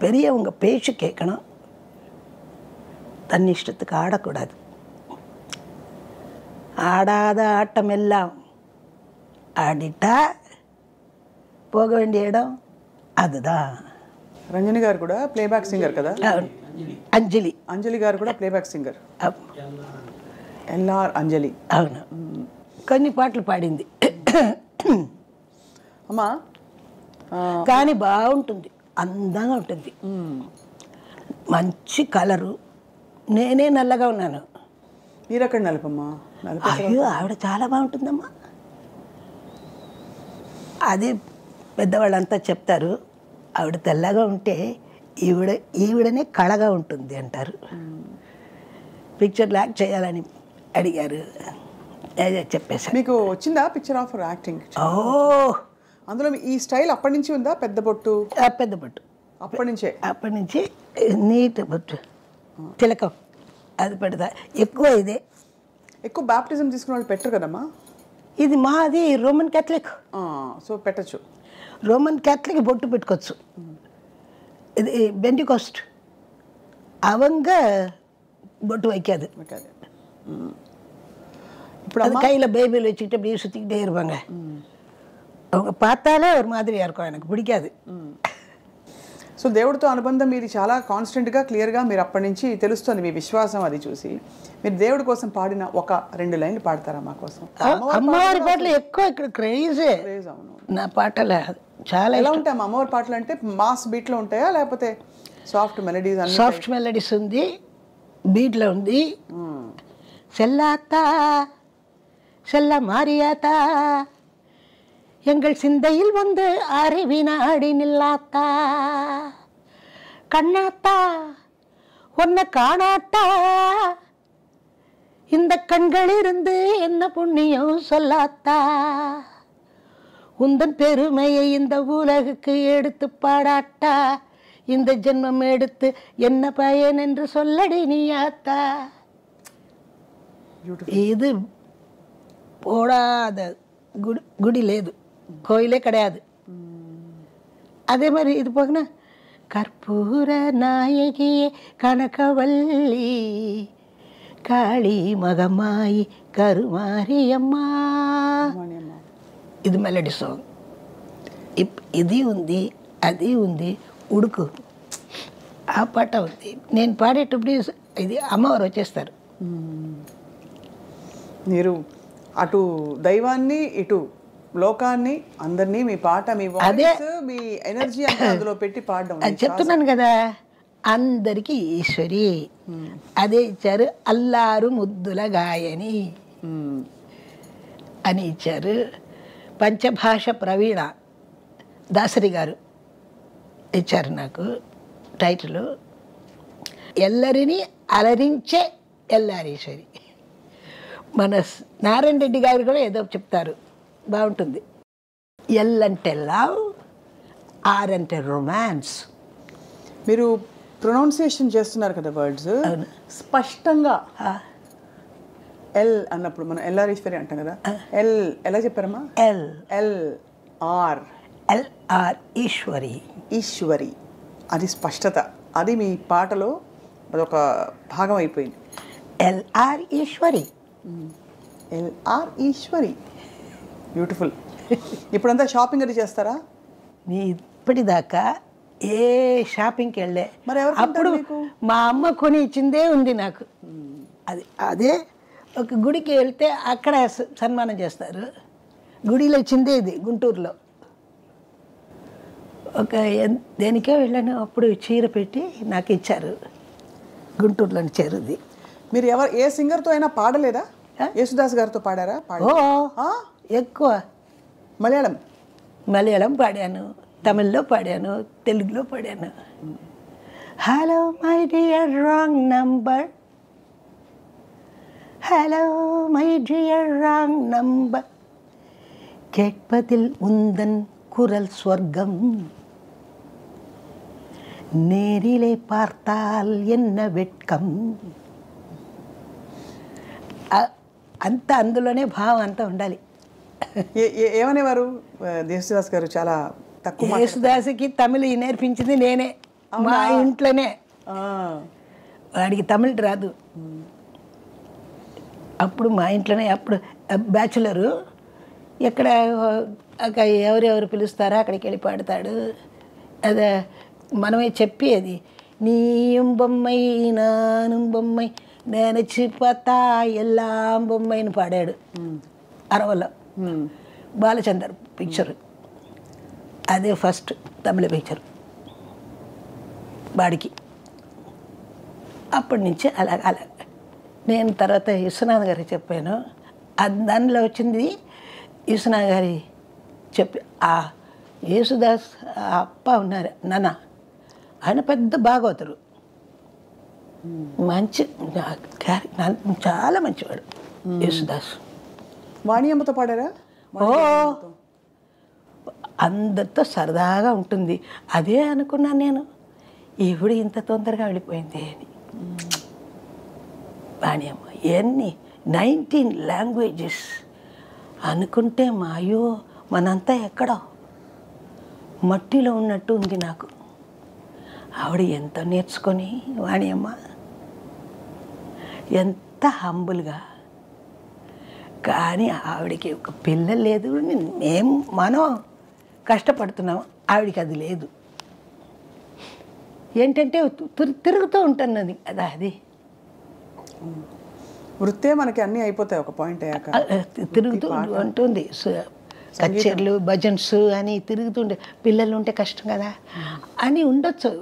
பெரியவங்க பேச்சு கேட்கணும், தன் இஷ்டத்துக்கு ஆடக்கூடாது. ஆடாத ஆட்டம் எல்லாம் ஆடிட்டா போக வேண்டிய இடம் அதுதான். రంజని గారు కూడా ప్లేబ్యాక్ సింగర్ కదా? అంజలి అంజలి గారు కూడా ప్లేబ్యాక్ సింగర్. ఎల్ఆర్ అంజలి. అవును, కొన్ని పాటలు పాడింది అమ్మా. కానీ బాగుంటుంది, అందంగా ఉంటుంది, మంచి కలరు. నేనే నల్లగా ఉన్నాను. మీరక్కడ నలుపమ్మా? అయ్యో ఆవిడ చాలా బాగుంటుందమ్మా. అదే పెద్దవాళ్ళంతా చెప్తారు, ఆవిడ తెల్లగా ఉంటే ఈవిడనే కళగా ఉంటుంది అంటారు. పిక్చర్ యాక్ట్ చేయాలని అడిగారు, చెప్పేసాను. మీకు వచ్చిందా పిక్చర్ ఆఫర్ యాక్టింగ్? ఓ, అందులో ఈ స్టైల్ అప్పటి నుంచి ఉందా? పెద్ద బొట్టు? పెద్ద బొట్టు అప్పటి నుంచి నీట్ బొట్టు, తిలకం అది పెడతా. ఎక్కువ ఇదే. ఎక్కువ బాప్టిజం తీసుకున్న వాళ్ళు పెట్టరు కదమ్మా? ఇది మాది రోమన్ క్యాథలిక్, సో పెట్టచ్చు. రోమన్ క్యాథలిక్ బొట్టు పెట్టుకోవచ్చు. ఇది பெண்டிகாஸ்ட் அவங்க பொட்டு வைக்காது. ఇప్పుడు அது கையில் பைபிள் வச்சுக்கிட்டு அப்படியே சுற்றிக்கிட்டே இருப்பாங்க. அவங்க பார்த்தாலே ஒரு மாதிரியாக இருக்கும், எனக்கு பிடிக்காது. సో దేవుడితో అనుబంధం మీది చాలా కాన్స్టెంట్గా క్లియర్గా మీరు అప్పటి నుంచి తెలుస్తుంది, మీ విశ్వాసం అది చూసి. మీరు దేవుడి కోసం పాడిన 1-2 లైన్లు పాడతారా మా కోసం? అమ్మవారి పాటలు ఎక్కువ ఇక్కడ క్రేజ్. అవును, నా పాటలు చాలా ఎలా ఉంటాయి అమ్మవారి పాటలు? అంటే మాస్ బీట్లో ఉంటాయా లేకపోతే సాఫ్ట్ మెలడీస్? సాఫ్ట్ మెలడీస్ ఉంది, బీట్లో ఉంది. செல்லாத்தா செல்ல மாறியாத்தா எங்கள் சிந்தையில் வந்து அறிவினாடி நில்லாத்தா, கண்ணாத்தா உன்னை காணாத்தா, இந்த கண்களிலிருந்து என்ன புண்ணியம் சொல்லாத்தா, உந்தன் பெருமையை இந்த உலகுக்கு எடுத்து பாடாட்டா, இந்த ஜென்மம் எடுத்து என்ன பயன் என்று சொல்லடி நீயாத்தா. ఇది పోడాద గుడి లేదు, కోయిలే கிடையாது. அதே மாதிரி இது போகனா கற்பூர நாயகியே கனகவல்லி காளி மகமாயி కరుమారియమ్మా, ఇది మెలడీ సాంగ్. ఇది ఉంది, అది ఉంది, ఉడుకు ఆ పాట ఉంది. నేను పాడేటప్పుడు ఇది అమ్మవారు వచ్చేస్తారు. మీరు అటు దైవాన్ని ఇటు లోకాన్ని అందరినీ మీ పాట, మీ వాయిస్, మీ ఎనర్జీ అంతా అందులో పెట్టి పాడడం. అది చెప్తున్నాను కదా, అందరికీ ఈశ్వరి అదే ఇచ్చారు. అల్లారు ముద్దుల గాయని అని ఇచ్చారు. పంచభాష ప్రవీణ దాసరి గారు ఇచ్చారు నాకు టైటిల్. ఎల్లరిని అలరించే ఎల్లారీశ్వరి. మన నారాయణ రెడ్డి గారు కూడా ఏదో చెప్తారు, బాగుంటుంది. ఎల్ అంటే లవ్, ఆర్ అంటే రొమాన్స్. మీరు ప్రొనౌన్సియేషన్ చేస్తున్నారు కదా వర్డ్స్ స్పష్టంగా. ఎల్ అన్నప్పుడు మనం ఎల్లారీశ్వరి అంటాం కదా, ఎల్ ఎలా చెప్పారమ్మా? L LR Eswari. ఈశ్వరి, అది స్పష్టత. అది మీ పాటలో అదొక భాగం అయిపోయింది. LR Eswari. LR Eswari, beautiful. ఇప్పుడంతా షాపింగ్ అది చేస్తారా? నీ ఇప్పటిదాకా ఏ షాపింగ్కి వెళ్ళే, మరి ఎవరు అప్పుడు మా అమ్మ కొని ఇచ్చిందే ఉంది నాకు. అదే ఒక గుడికి వెళ్తే అక్కడ సన్మానం చేస్తారు. గుడిలో ఇచ్చిందే ఇది గుంటూరులో. దేనికే వెళ్ళాను, అప్పుడు చీర పెట్టి నాకు ఇచ్చారు, గుంటూరులోని చీరది. మీరు ఏ సింగర్తో అయినా పాడలేదా? యేసుదాస్ గారితో పాడారా? ఎక్కువ మలయాళం పాడాను, తమిళ్లో పాడాను, తెలుగులో పాడాను. Hello my dear wrong number, hello my dear wrong number, கேட்பதில் உந்தன் குரல் ஸ்வர்க்கம், நேரிலே பார்த்தால் என்ன வெட்கம். అంత అందులోనే భావం అంతా ఉండాలి. ఏమనేవారు యేసుదాస్ గారు? చాలా తక్కువ. యేసుదాస్కి తమిళ నేర్పించింది నేనే, మా ఇంట్లోనే. వాడికి తమిళ రాదు. అప్పుడు మా ఇంట్లోనే, అప్పుడు బ్యాచులరు, ఎక్కడ ఎవరెవరు పిలుస్తారో అక్కడికి వెళ్ళి పాడతాడు. అదే మనమే చెప్పేది, నీయం బొమ్మై నానుం బొమ్మై నేనచ్చి పతా ఎల్లాం బొమ్మైని పాడాడు అరవలో. బాలచందర్ పిక్చరు, అదే ఫస్ట్ తమిళ పిక్చర్ వాడికి. అప్పటి నుంచి అలా నేను తర్వాత విశ్వనాథ్ గారికి చెప్పాను. దానిలో వచ్చింది విశ్వనాథ్ గారి చెప్పి, ఆ యేసుదాస్ అప్ప ఉన్నారు నాన్న, ఆయన పెద్ద భాగవతుడు, మంచి చాలా మంచివాడు యేసుదాస్. వాణియమ్మతో పాడారా? అందరితో సరదాగా ఉంటుంది. అదే అనుకున్నాను నేను, ఈవిడ ఇంత తొందరగా వెళ్ళిపోయింది అని. వాణియమ్మ ఎన్ని 19 లాంగ్వేజెస్ అనుకుంటే మాయో మనంతా ఎక్కడో మట్టిలో ఉన్నట్టు ఉంది నాకు. ఆవిడ ఎంత నేర్చుకొని, వాణియమ్మ ఎంత హంబుల్గా. కానీ ఆవిడకి ఒక పిల్ల లేదు. మనం కష్టపడుతున్నాం, ఆవిడకి అది లేదు. ఏంటంటే తిరుగుతూ ఉంటున్నది కదా, అది వృత్తే మనకి అన్నీ అయిపోతాయి ఒక పాయింట్ అయ్యాక. తిరుగుతూ ఉంటుంది. కచేర్లు, భజన్స్ అని తిరుగుతుండే. పిల్లలు ఉంటే కష్టం కదా అని ఉండొచ్చు.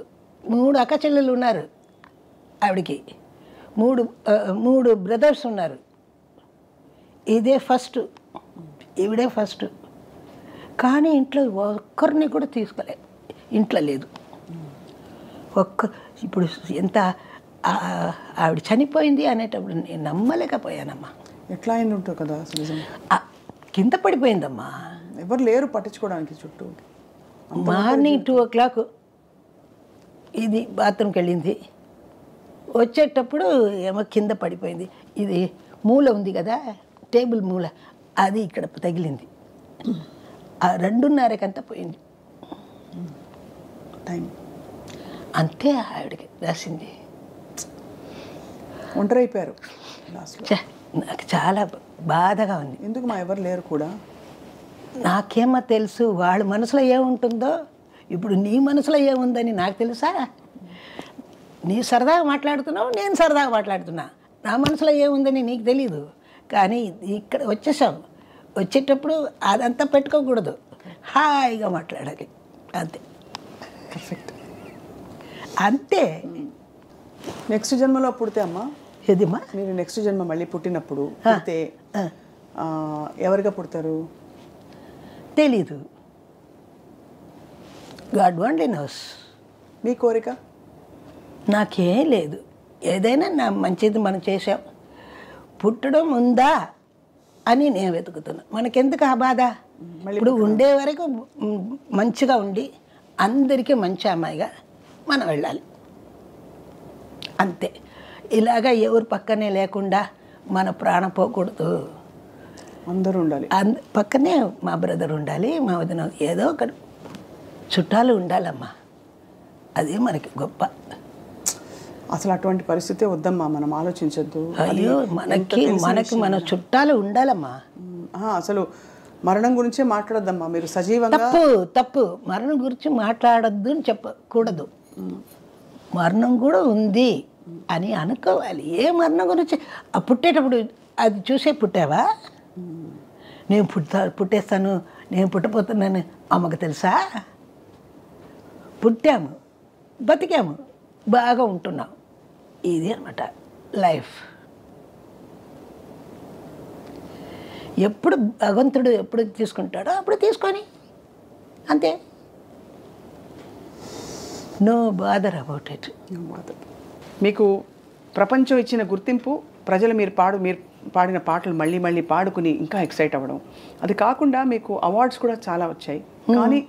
3 అక్క చెల్లెలు ఉన్నారు ఆవిడకి, 3 బ్రదర్స్ ఉన్నారు. ఇదే ఫస్ట్, ఈవిడే ఫస్ట్. కానీ ఇంట్లో ఒక్కరిని కూడా తీసుకోలే, ఇంట్లో లేదు ఇప్పుడు ఎంత ఆవిడ చనిపోయింది అనేటప్పుడు నేను నమ్మలేకపోయానమ్మా. ఎట్లా అయింది ఉంటుంది కదా అసలు. కింద పడిపోయిందమ్మా, ఎవరు లేరు పట్టించుకోవడానికి చుట్టూ. మార్నింగ్ 2 o'clock ఇది బాత్రూమ్కి వెళ్ళింది. వచ్చేటప్పుడు ఏమో కింద పడిపోయింది. ఇది మూల ఉంది కదా, టేబుల్ మూల, అది ఇక్కడ తగిలింది. 2:30కంతా పోయింది టైం. అంతే ఆవిడకి రాసింది. ఒంటరైపోయారు. నాకు చాలా బాధగా ఉంది. ఎందుకు మా ఎవరు లేరు కూడా? నాకేమో తెలుసు వాళ్ళ మనసులో ఏముంటుందో. ఇప్పుడు నీ మనసులో ఏముందని నాకు తెలుసా? నీ సరదాగా మాట్లాడుతున్నావు, నేను సరదాగా మాట్లాడుతున్నా. నా మనసులో ఏముందని నీకు తెలీదు. కానీ ఇక్కడ వచ్చేసాం, వచ్చేటప్పుడు అదంతా పెట్టుకోకూడదు, హాయిగా మాట్లాడాలి. అంతే, పర్ఫెక్ట్. అంతే. నెక్స్ట్ జన్మలో పుడితే అమ్మా, ఏదిమ్మా మీరు నెక్స్ట్ జన్మ మళ్ళీ పుట్టినప్పుడు పుడితే ఎవరిగా పుడతారు? తెలీదు. God only knows. మీ కోరిక? నాకేం లేదు. ఏదైనా నా మంచిది మనం చేసాం, పుట్టడం ఉందా అని నేను వెతుకుతున్నా. మనకెందుకు ఆ బాధ? ఇప్పుడు ఉండే వరకు మంచిగా ఉండి అందరికీ మంచి అమ్మాయిగా మనం వెళ్ళాలి, అంతే. ఇలాగా ఎవరు పక్కనే లేకుండా మన ప్రాణం పోకూడదు. అందరూ ఉండాలి. పక్కనే మా బ్రదర్ ఉండాలి, మా వదిన, ఏదో ఒక చుట్టాలు ఉండాలమ్మా. అదే మనకి గొప్ప. అసలు అటువంటి పరిస్థితే వద్దమ్మా, మనం ఆలోచించద్దు. అయ్యో, మనకి మన చుట్టాలు ఉండాలమ్మా. అసలు మరణం గురించే మాట్లాడొద్దమ్మా, మీరు సజీవంగా. తప్పు మరణం గురించి మాట్లాడద్దు అని చెప్పకూడదు. మరణం కూడా ఉంది అని అనుకోవాలి. ఏ మరణం గురించి పుట్టేటప్పుడు అది చూసే పుట్టావా? నేను పుట్టేస్తాను, నేను పుట్టపోతున్నాను అమ్మకు తెలుసా? పుట్టాము, బతికాము, బాగా ఉంటున్నాం. ఇది అన్నమాట లైఫ్. ఎప్పుడు భగవంతుడు ఎప్పుడు తీసుకుంటాడో అప్పుడు తీసుకొని అంతే. No bother about it. మీకు ప్రపంచం ఇచ్చిన గుర్తింపు, ప్రజలు మీరు పాడిన పాటలు మళ్ళీ మళ్ళీ పాడుకుని ఇంకా ఎక్సైట్ అవ్వడం, అది కాకుండా మీకు అవార్డ్స్ కూడా చాలా వచ్చాయి. కానీ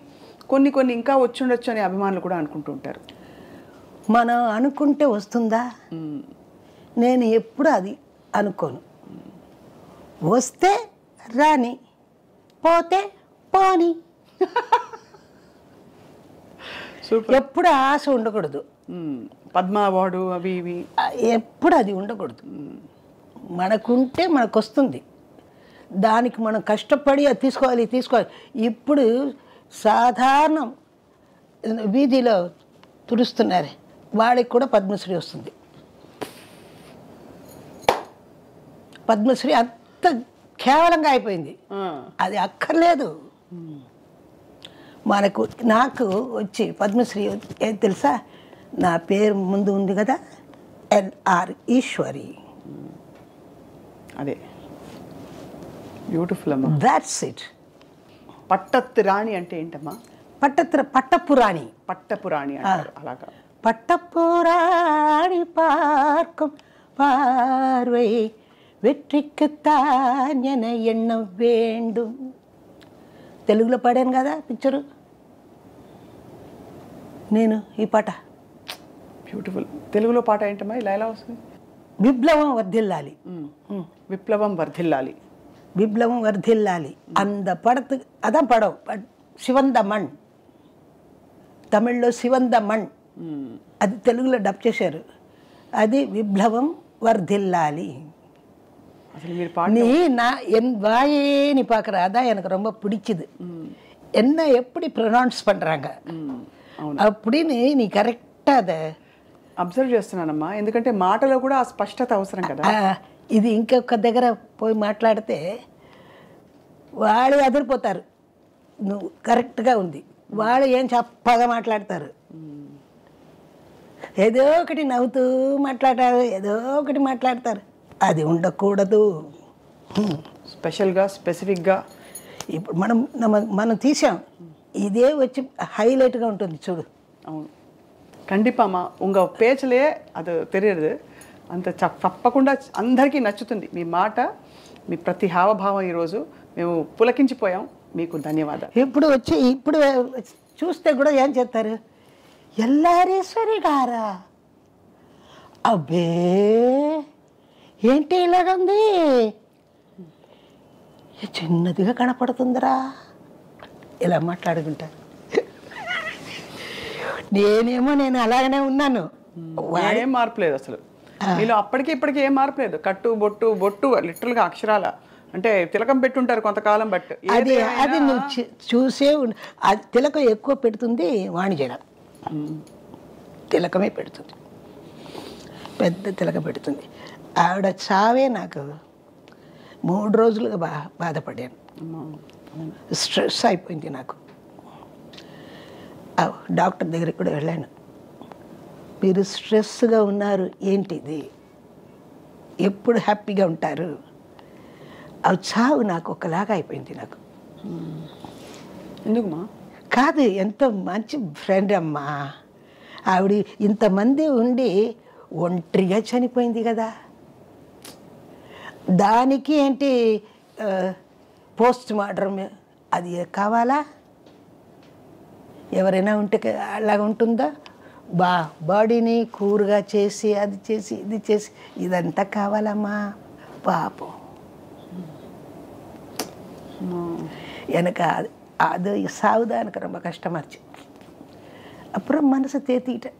కొన్ని ఇంకా వచ్చుండొచ్చు అనే అభిమానులు కూడా అనుకుంటూ ఉంటారు. మనం అనుకుంటే వస్తుందా? నేను ఎప్పుడు అది అనుకోను. వస్తే రాని, పోతే పోని. ఎప్పుడు ఆశ ఉండకూడదు. పద్మ అవార్డు అవి ఇవి ఎప్పుడు అది ఉండకూడదు. మనకుంటే మనకు వస్తుంది, దానికి మనం కష్టపడి అది తీసుకోవాలి. ఇప్పుడు సాధారణం వీధిలో తుడుస్తున్నారు, వాడికి కూడా పద్మశ్రీ వస్తుంది. పద్మశ్రీ అంత కేవలంగా అయిపోయింది. అది అక్కర్లేదు. నాకు వచ్చి పద్మశ్రీ ఏది తెలుసా? నా పేరు ముందు ఉంది కదా, ఎల్ఆర్ ఈశ్వరి. అదే బ్యూటిఫుల్ అమ్మా. That's it. పట్టత్తు రాణి అంటే ఏంటమ్మా? పట్టపురాణి. పట్టపురాణి అంటారు. అలాగా. பட்டப்புராணி பார்க்கும் பார்வை వెట్రిక్కుతాన్ ఎన ఎన్న వేండు. తెలుగులో పాడాను కదా పిక్చరు నేను. ఈ పాట బ్యూటిఫుల్. తెలుగులో పాట ఏంటమ్మా? ఇలా ఎలా వస్తుంది? విప్లవం వర్ధిల్లాలి. విప్లవం వర్ధిల్లాలి. விப்ளவம் வருதில்லாலி. அந்த படத்துக்கு அதான் படம். சிவந்த மண், తమిళ్లో శివంద మణ్, అది తెలుగులో డబ్ చేశారు. అది విప్లవం వర్ధిల్లాలి. நீ நான் என் வாயே நீ பார்க்குற, அதான் எனக்கு ரொம்ப பிடிச்சிது. என்ன எப்படி ப்ரொனவுன்ஸ் பண்ணுறாங்க அப்படின்னு நீ కరెక్ట్గా அதை అబ్జర్వ్ చేస్తున్నానమ్మా. ఎందుకంటే మాటలో కూడా ఆ స్పష్టత అవసరం కదా. ఇది ఇంకొక దగ్గర పోయి మాట్లాడితే వాళ్ళు అదిరిపోతారు. నువ్వు కరెక్ట్గా ఉంది, వాళ్ళు ఏం చప్పగా మాట్లాడతారు. ఏదో ఒకటి నవ్వుతూ మాట్లాడారు, ఏదో ఒకటి మాట్లాడతారు. అది ఉండకూడదు. స్పెషల్గా స్పెసిఫిక్గా ఇప్పుడు మనం తీసాం, ఇదే వచ్చి హైలైట్గా ఉంటుంది చూడు. అవును, కండిపామా ఉంగ పేచలే అది తెలియదు అంత తప్పకుండా అందరికీ నచ్చుతుంది మీ మాట, మీ ప్రతి హావభావం. ఈరోజు మేము పులకించిపోయాం. మీకు ధన్యవాదాలు. ఇప్పుడు చూస్తే కూడా ఏం చేస్తారు, ఎల్లారేశ్వరి గారా, అబ్బే ఏంటి ఇలాగుంది, చిన్నదిగా కనపడుతుందిరా, ఇలా మాట్లాడుకుంటారు. నేను అలాగనే ఉన్నాను. ఏం మార్పు లేదు అసలు మీలో. అప్పటికి ఇప్పటికీ ఏం మార్పు లేదు. కట్టు బొట్టు లిటరల్గా అక్షరాల అంటే తిలకం పెట్టుంటారు కొంతకాలం. బట్ అది నువ్వు చూసే అది తిలకం ఎక్కువ పెడుతుంది వాణిజ్యం. తిలకమే పెడుతుంది, పెద్ద తిలక పెడుతుంది. ఆవిడ చావే నాకు 3 రోజులుగా బాధపడాను. స్ట్రెస్ అయిపోయింది నాకు. డాక్టర్ దగ్గరికి కూడా వెళ్ళాను. మీరు స్ట్రెస్గా ఉన్నారు, ఏంటిది, ఎప్పుడు హ్యాపీగా ఉంటారు? అవి చావు నాకు ఒకలాగా అయిపోయింది నాకు. ఎందుకుమా? కాదు, ఎంతో మంచి ఫ్రెండ్ అమ్మా ఆవిడ. ఇంతమంది ఉండి ఒంటరిగా చనిపోయింది కదా. దానికి ఏంటి పోస్ట్ మార్టం అది కావాలా? ఎవరైనా ఉంటే అలాగా ఉంటుందా? బాడీని కూరగా చేసి అది చేసి ఇది చేసి ఇదంతా కావాలమ్మా పాపం. எனக்கு அது சாவுதான் எனக்கு ரொம்ப கஷ்டமாச்சு. அப்புறம் மனசை தேத்திக்கிட்டேன்.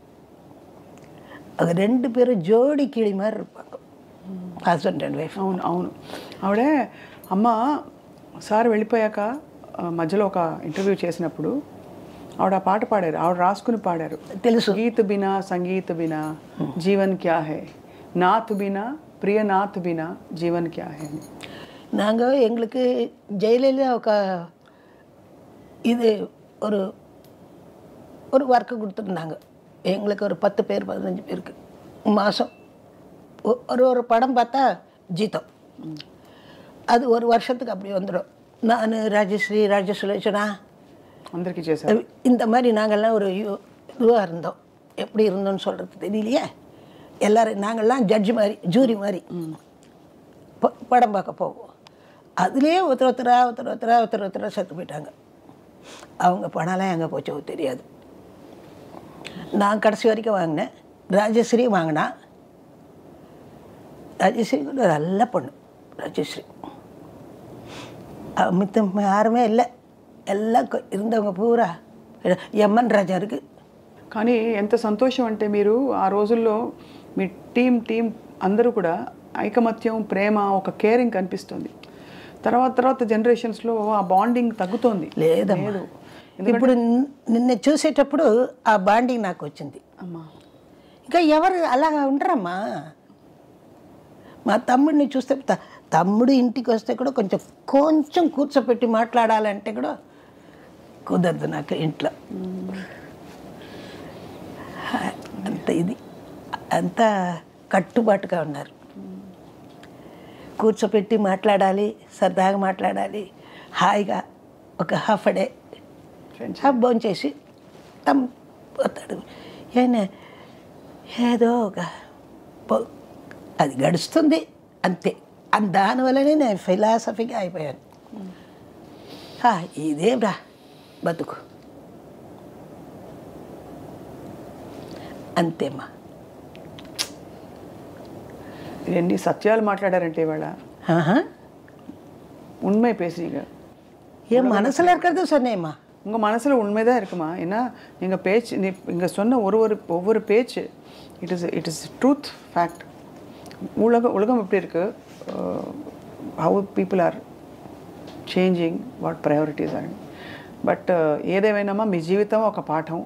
அது 2 பேரும் ஜோடி கிளி மாதிரி இருப்பாங்க, హస్బెండ్ అండ్ వైఫ్. అవును అవును. ఆవిడే అమ్మ సార్ వెళ్ళిపోయాక మధ్యలో ఒక ఇంటర్వ్యూ చేసినప్పుడు ఆవిడ ఆ పాట పాడారు, ఆవిడ రాసుకుని పాడారు. తెలుసు. గీత్ బినా సంగీత్ బినా జీవన్ క్యా హై, నాత్ బినా பிரிய நாத் பினா ஜீவன் கியா ஹை. நாங்கள் எங்களுக்கு ஜெயலலிதா இது ஒரு ஒரு ஒர்க்கு கொடுத்துருந்தாங்க எங்களுக்கு, ஒரு 10 பேர் 15 பேருக்கு மாதம் ஒரு படம் பார்த்தா ஜீத்தம். அது ஒரு வருஷத்துக்கு அப்படி வந்துடும். நான் ராஜஸ்ரீ ராஜசுலேஷனா అందరికీ చేశారు. இந்த மாதிரி நாங்கள்லாம் ஒரு இதுவாக இருந்தோம். எப்படி இருந்தோம்னு சொல்கிறது தெரியலையே. எல்லோரும் நாங்கள்லாம் ஜட்ஜு மாதிரி, ஜூரி மாதிரி படம் பார்க்க போவோம். அதுலேயே ஒருத்தர் செத்து போயிட்டாங்க. அவங்க பணம்லாம் எங்கே போச்சோ தெரியாது. நான் கடைசி வரைக்கும் வாங்கினேன். ராஜஸ்ரீ வாங்கினா. ராஜஸ்ரீ கூட நல்ல பொண்ணு. ராஜஸ்ரீ மித்தம் யாருமே இல்லை, எல்லாம் இருந்தவங்க పూరా ఎమ్ఎన్ రాజా இருக்கு. కానీ ఎంత సంతోషం అంటే మీరు ఆ రోజుల్లో మీ టీం అందరూ కూడా ఐకమత్యం, ప్రేమ, ఒక కేరింగ్ కనిపిస్తుంది. తర్వాత జనరేషన్స్లో ఆ బాండింగ్ తగ్గుతోంది. లేదు, ఇప్పుడు నిన్న చూసేటప్పుడు ఆ బాండింగ్ నాకు వచ్చింది అమ్మా. ఇంకా ఎవరు అలాగా ఉండరమ్మా. మా తమ్ముడిని చూస్తే, తమ్ముడు ఇంటికి వస్తే కూడా కొంచెం కూర్చోపెట్టి మాట్లాడాలంటే కూడా కుదరదు నాకు ఇంట్లో. అంత కట్టుబాటుగా ఉన్నారు. కూర్చోపెట్టి మాట్లాడాలి, సరదాగా మాట్లాడాలి, హాయిగా ఒక హాఫ్ డే భోంచేసి పోతాడు. ఏదో అది గడుస్తుంది అంతే. దానివల్లనే నేను ఫిలాసఫీగా అయిపోయాను. ఇదేం రా బతుకు అంతేమ్మా. ఎన్ని సత్యాలు మాట్లాడారంటే ఇవాళ. உண்மை பேசுறீங்க. என் மனசில் இருக்கிறது சொன்னேம்மா. உங்கள் மனசில் உண்மைதான் இருக்குமா. ஏன்னா நீங்கள் பேச்சு, இங்கே சொன்ன ஒவ்வொரு பேச்சு இட் இஸ் ட்ரூத் ஃபேக்ட். உலகம் எப்படி இருக்குது, how people are changing, what priorities and but ఏదేమైనా మీ జీవితం ఒక పాఠం.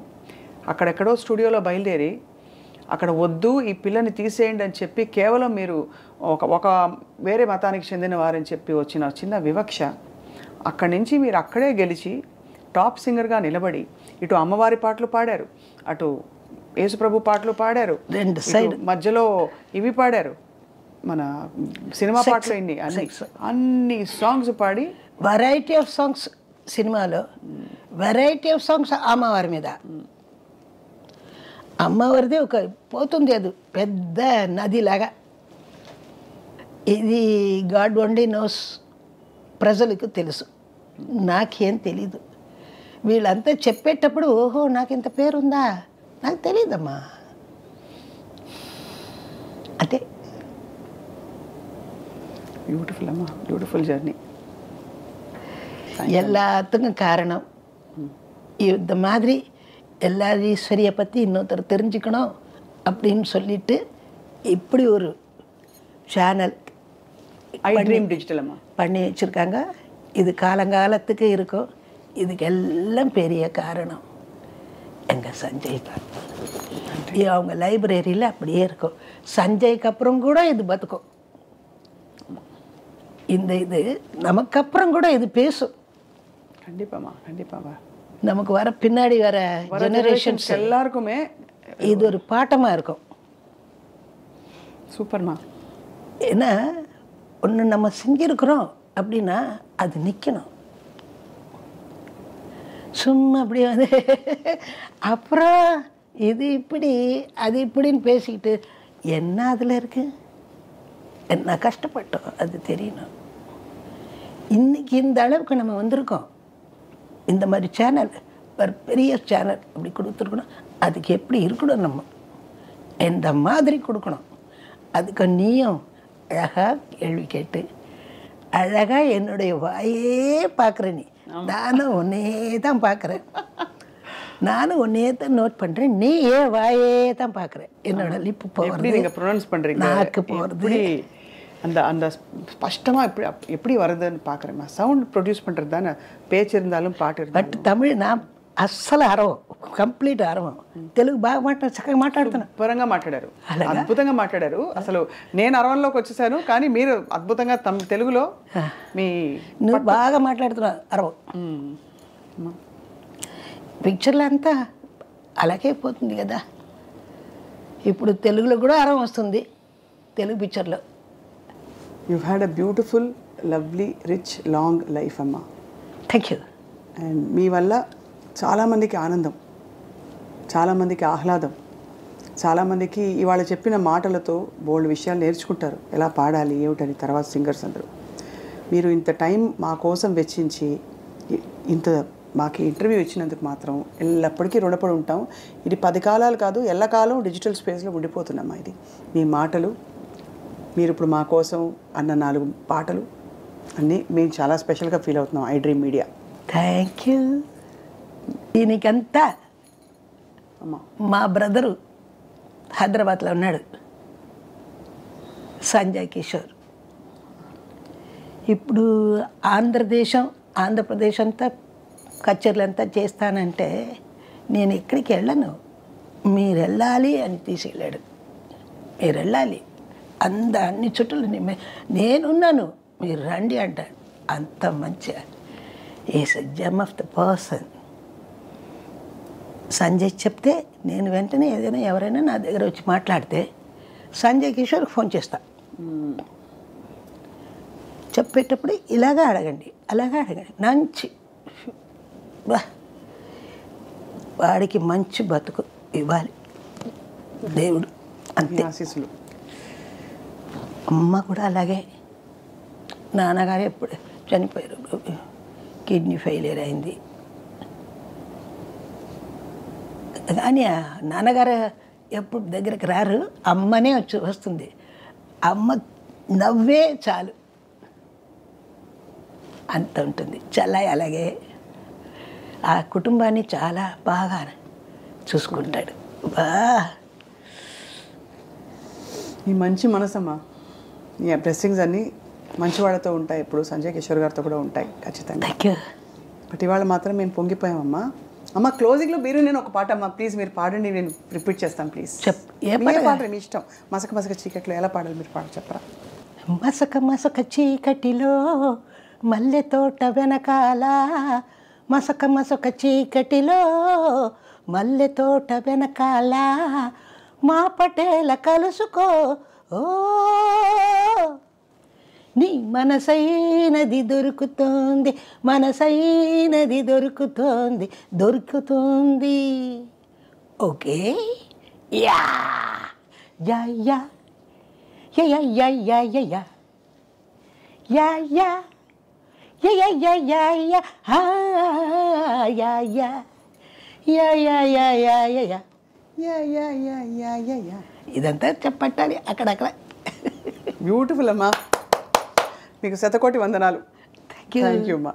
అక్కడెక్కడో స్టూడియోలో బయలుదేరి అక్కడ వద్దు ఈ పిల్లని తీసేయండి అని చెప్పి కేవలం మీరు ఒక వేరే మతానికి చెందిన వారని చెప్పి వచ్చిన చిన్న వివక్ష, అక్కడి నుంచి మీరు అక్కడే గెలిచి టాప్ సింగర్గా నిలబడి ఇటు అమ్మవారి పాటలు పాడారు, అటు యేసుప్రభు పాటలు పాడారు, మధ్యలో ఇవి పాడారు, మన సినిమా పాటలు అన్ని సాంగ్స్ పాడి వెరైటీ ఆఫ్ సాంగ్స్ సినిమాలో, వెరైటీ ఆఫ్ సాంగ్స్ అమ్మవారి మీద. అమ్మవారిది ఒక పోతుంది, అది పెద్ద నదిలాగా. ఇది గాడ్ ఓన్లీ నోస్, ప్రజలకు తెలుసు, నాకేం తెలీదు. వీళ్ళంతా చెప్పేటప్పుడు ఓహో నాకు ఇంత పేరుందా, నాకు తెలీదమ్మా. అంటే பியூட்டிஃபுல் அம்மா, பியூட்டிஃபுல் ஜர்னி. எல்லாத்துக்கும் காரணம் இந்த மாதிரி எல்லாரீஸ்வரியை பற்றி இன்னொருத்தர் தெரிஞ்சுக்கணும் அப்படின்னு சொல்லிட்டு இப்படி ஒரு சேனல் டிஜிட்டல் அம்மா பண்ணி வச்சுருக்காங்க. இது காலங்காலத்துக்கு இருக்கும். இதுக்கெல்லாம் பெரிய காரணம் எங்கள் சஞ்சய் தான். அவங்க லைப்ரரியில் அப்படியே இருக்கும். சஞ்சய்க்கு அப்புறம் கூட இது பத்துக்கும். இந்த இது நமக்கு அப்புறம் கூட இது பேசும். கண்டிப்பாம்மா, கண்டிப்பாக. நமக்கு வர பின்னாடி வர ஜெனரேஷன்ஸ் எல்லாருக்குமே இது ஒரு பாட்டமாக இருக்கும். சூப்பர்மா. ஏன்னா ஒன்று நம்ம செஞ்சுருக்குறோம் அப்படின்னா அது நிற்கணும். சும்மா அப்படி வந்து அப்புறம் இது இப்படி அது இப்படின்னு பேசிக்கிட்டு என்ன அதில் இருக்குது, என்ன கஷ்டப்பட்டோம் அது தெரியணும். இன்றைக்கி இந்த அளவுக்கு நம்ம வந்திருக்கோம். இந்த மாதிரி சேனல், ஒரு பெரிய சேனல் அப்படி கொடுத்துருக்கணும். அதுக்கு எப்படி இருக்கணும், நம்ம எந்த மாதிரி கொடுக்கணும். அதுக்கு நீயும் அழகாக கேள்வி கேட்டு அழகாக என்னுடைய வாயே பார்க்குற. நீ நானும் ஒன்னே தான் பார்க்குறேன், நானும் ஒன்னே தான் நோட் பண்ணுறேன். நீ ஏன் வாயே தான் பார்க்குறேன். என்னோட லிப்பு போகிறது, நீங்கள் ப்ரொனவுன்ஸ் பண்ணுறீங்க, நாக்கு போகிறது, அந்த ஸ்பஷ்டமாக எப்படி வருதுன்னு பார்க்குறேம்மா. சவுண்ட் ப்ரொடியூஸ் பண்ணுறது தானே, பேச்சு இருந்தாலும் பாட்டு బట్ இருந்தாலும். తమిళ్ నా అస్సలు అరవం, కంప్లీట్ అరవం. తెలుగు బాగా చక్కగా మాట్లాడుతున్నా. శుభ్రంగా మాట్లాడారు, అద్భుతంగా మాట్లాడారు. అసలు నేను అరవంలోకి వచ్చేసాను, కానీ మీరు అద్భుతంగా తెలుగులో మీ నువ్వు బాగా మాట్లాడుతున్నావు అరవం. పిక్చర్లో అంతా అలాగే పోతుంది కదా. ఇప్పుడు తెలుగులో కూడా అరవం వస్తుంది తెలుగు పిక్చర్లో. You had a beautiful, lovely, rich, long life అమ్మా. Thank you. అండ్ మీ వల్ల చాలామందికి ఆనందం, చాలామందికి ఆహ్లాదం, చాలామందికి ఇవాళ చెప్పిన మాటలతో బోల్డ్ విషయాలు నేర్చుకుంటారు, ఎలా పాడాలి ఏమిటని. తర్వాత సింగర్స్ అందరూ మీరు ఇంత టైం మా కోసం వెచ్చించి ఇంత మాకు ఇంటర్వ్యూ ఇచ్చినందుకు మాత్రం ఎల్లప్పటికీ రుణపడి ఉంటాం. ఇది 10 కాలాలు కాదు, ఎల్లకాలం డిజిటల్ స్పేస్లో ఉండిపోతున్నామా. ఇది మీ మాటలు, మీరు ఇప్పుడు మా కోసం అన్న 4 పాటలు అన్నీ మేము చాలా స్పెషల్గా ఫీల్ అవుతున్నాం iDream Media. Thank you. దీనికంతా అమ్మా మా బ్రదరు హైదరాబాద్లో ఉన్నాడు, సంజయ్ కిషోర్. ఇప్పుడు ఆంధ్రప్రదేశ్ అంతా కచేరీలు అంతా చేస్తానంటే నేను ఎక్కడికి వెళ్ళను, మీరు వెళ్ళాలి అని తీసుకెళ్ళాడు. మీరు వెళ్ళాలి, అన్ని చుట్టూ నేనున్నాను, మీరు రండి అంటాడు. అంత మంచిగా is a gem of the person. Sanjay చెప్తే నేను వెంటనే ఏదైనా ఎవరైనా నా దగ్గర వచ్చి మాట్లాడితే సంజయ్ కిషోర్కి ఫోన్ చేస్తా. చెప్పేటప్పుడు ఇలాగా అడగండి, అలాగా అడగండి. మంచి వాడికి మంచి బతుకు ఇవ్వాలి దేవుడు, అంతే. ఆశీస్సులు. అమ్మ కూడా అలాగే. నాన్నగారు ఎప్పుడు చనిపోయారు, కిడ్నీ ఫెయిలియర్ అయింది. కానీ నాన్నగారు ఎప్పుడు దగ్గరికి రారు, అమ్మనే వస్తుంది. అమ్మ నవ్వే చాలు, అంత ఉంటుంది. చెల్లయ్య అలాగే ఆ కుటుంబాన్ని చాలా బాగా చూసుకుంటాడు. ఈ మంచి మనసమ్మా, ఈ బ్లెస్సింగ్స్ అన్నీ మంచి వాళ్ళతో ఉంటాయి, ఎప్పుడు సంజయ్ కిషోర్ గారితో కూడా ఉంటాయి ఖచ్చితంగా. Thank you. బట్ ఇవాళ మాత్రం మేము పొంగిపోయామమ్మా. అమ్మ క్లోజింగ్లో మీరు నేను ఒక పాట అమ్మా, ప్లీజ్ మీరు పాడండి, నేను రిపీట్ చేస్తాను ప్లీజ్. ఏ పాట మీ ఇష్టం. మసక మసక చీకట్లో ఎలా పాడాలి మీరు పాట చెప్పరా? మసక మసక చీకటిలో మల్లె తోట వెనకాల, మసక మసక చీకటిలో మల్లె తోట వెనకాల, మా పటేల కలుసుకో ఓ, నీ మనసైనది దొరుకుతోంది, మనసైనది దొరుకుతోంది. ఓకే యా యా యా యా యా యా యా యా యా యా యా యా యా యా యా హా యా యా యా యా యా యా యా యా యా యా యా యా యా యా. ఇదంతా చెప్పట్టాలి అక్కడక్కడ. బ్యూటిఫుల్ అమ్మా, మీకు శతకోటి వందనాలు. Thank you. థ్యాంక్ యూ అమ్మా.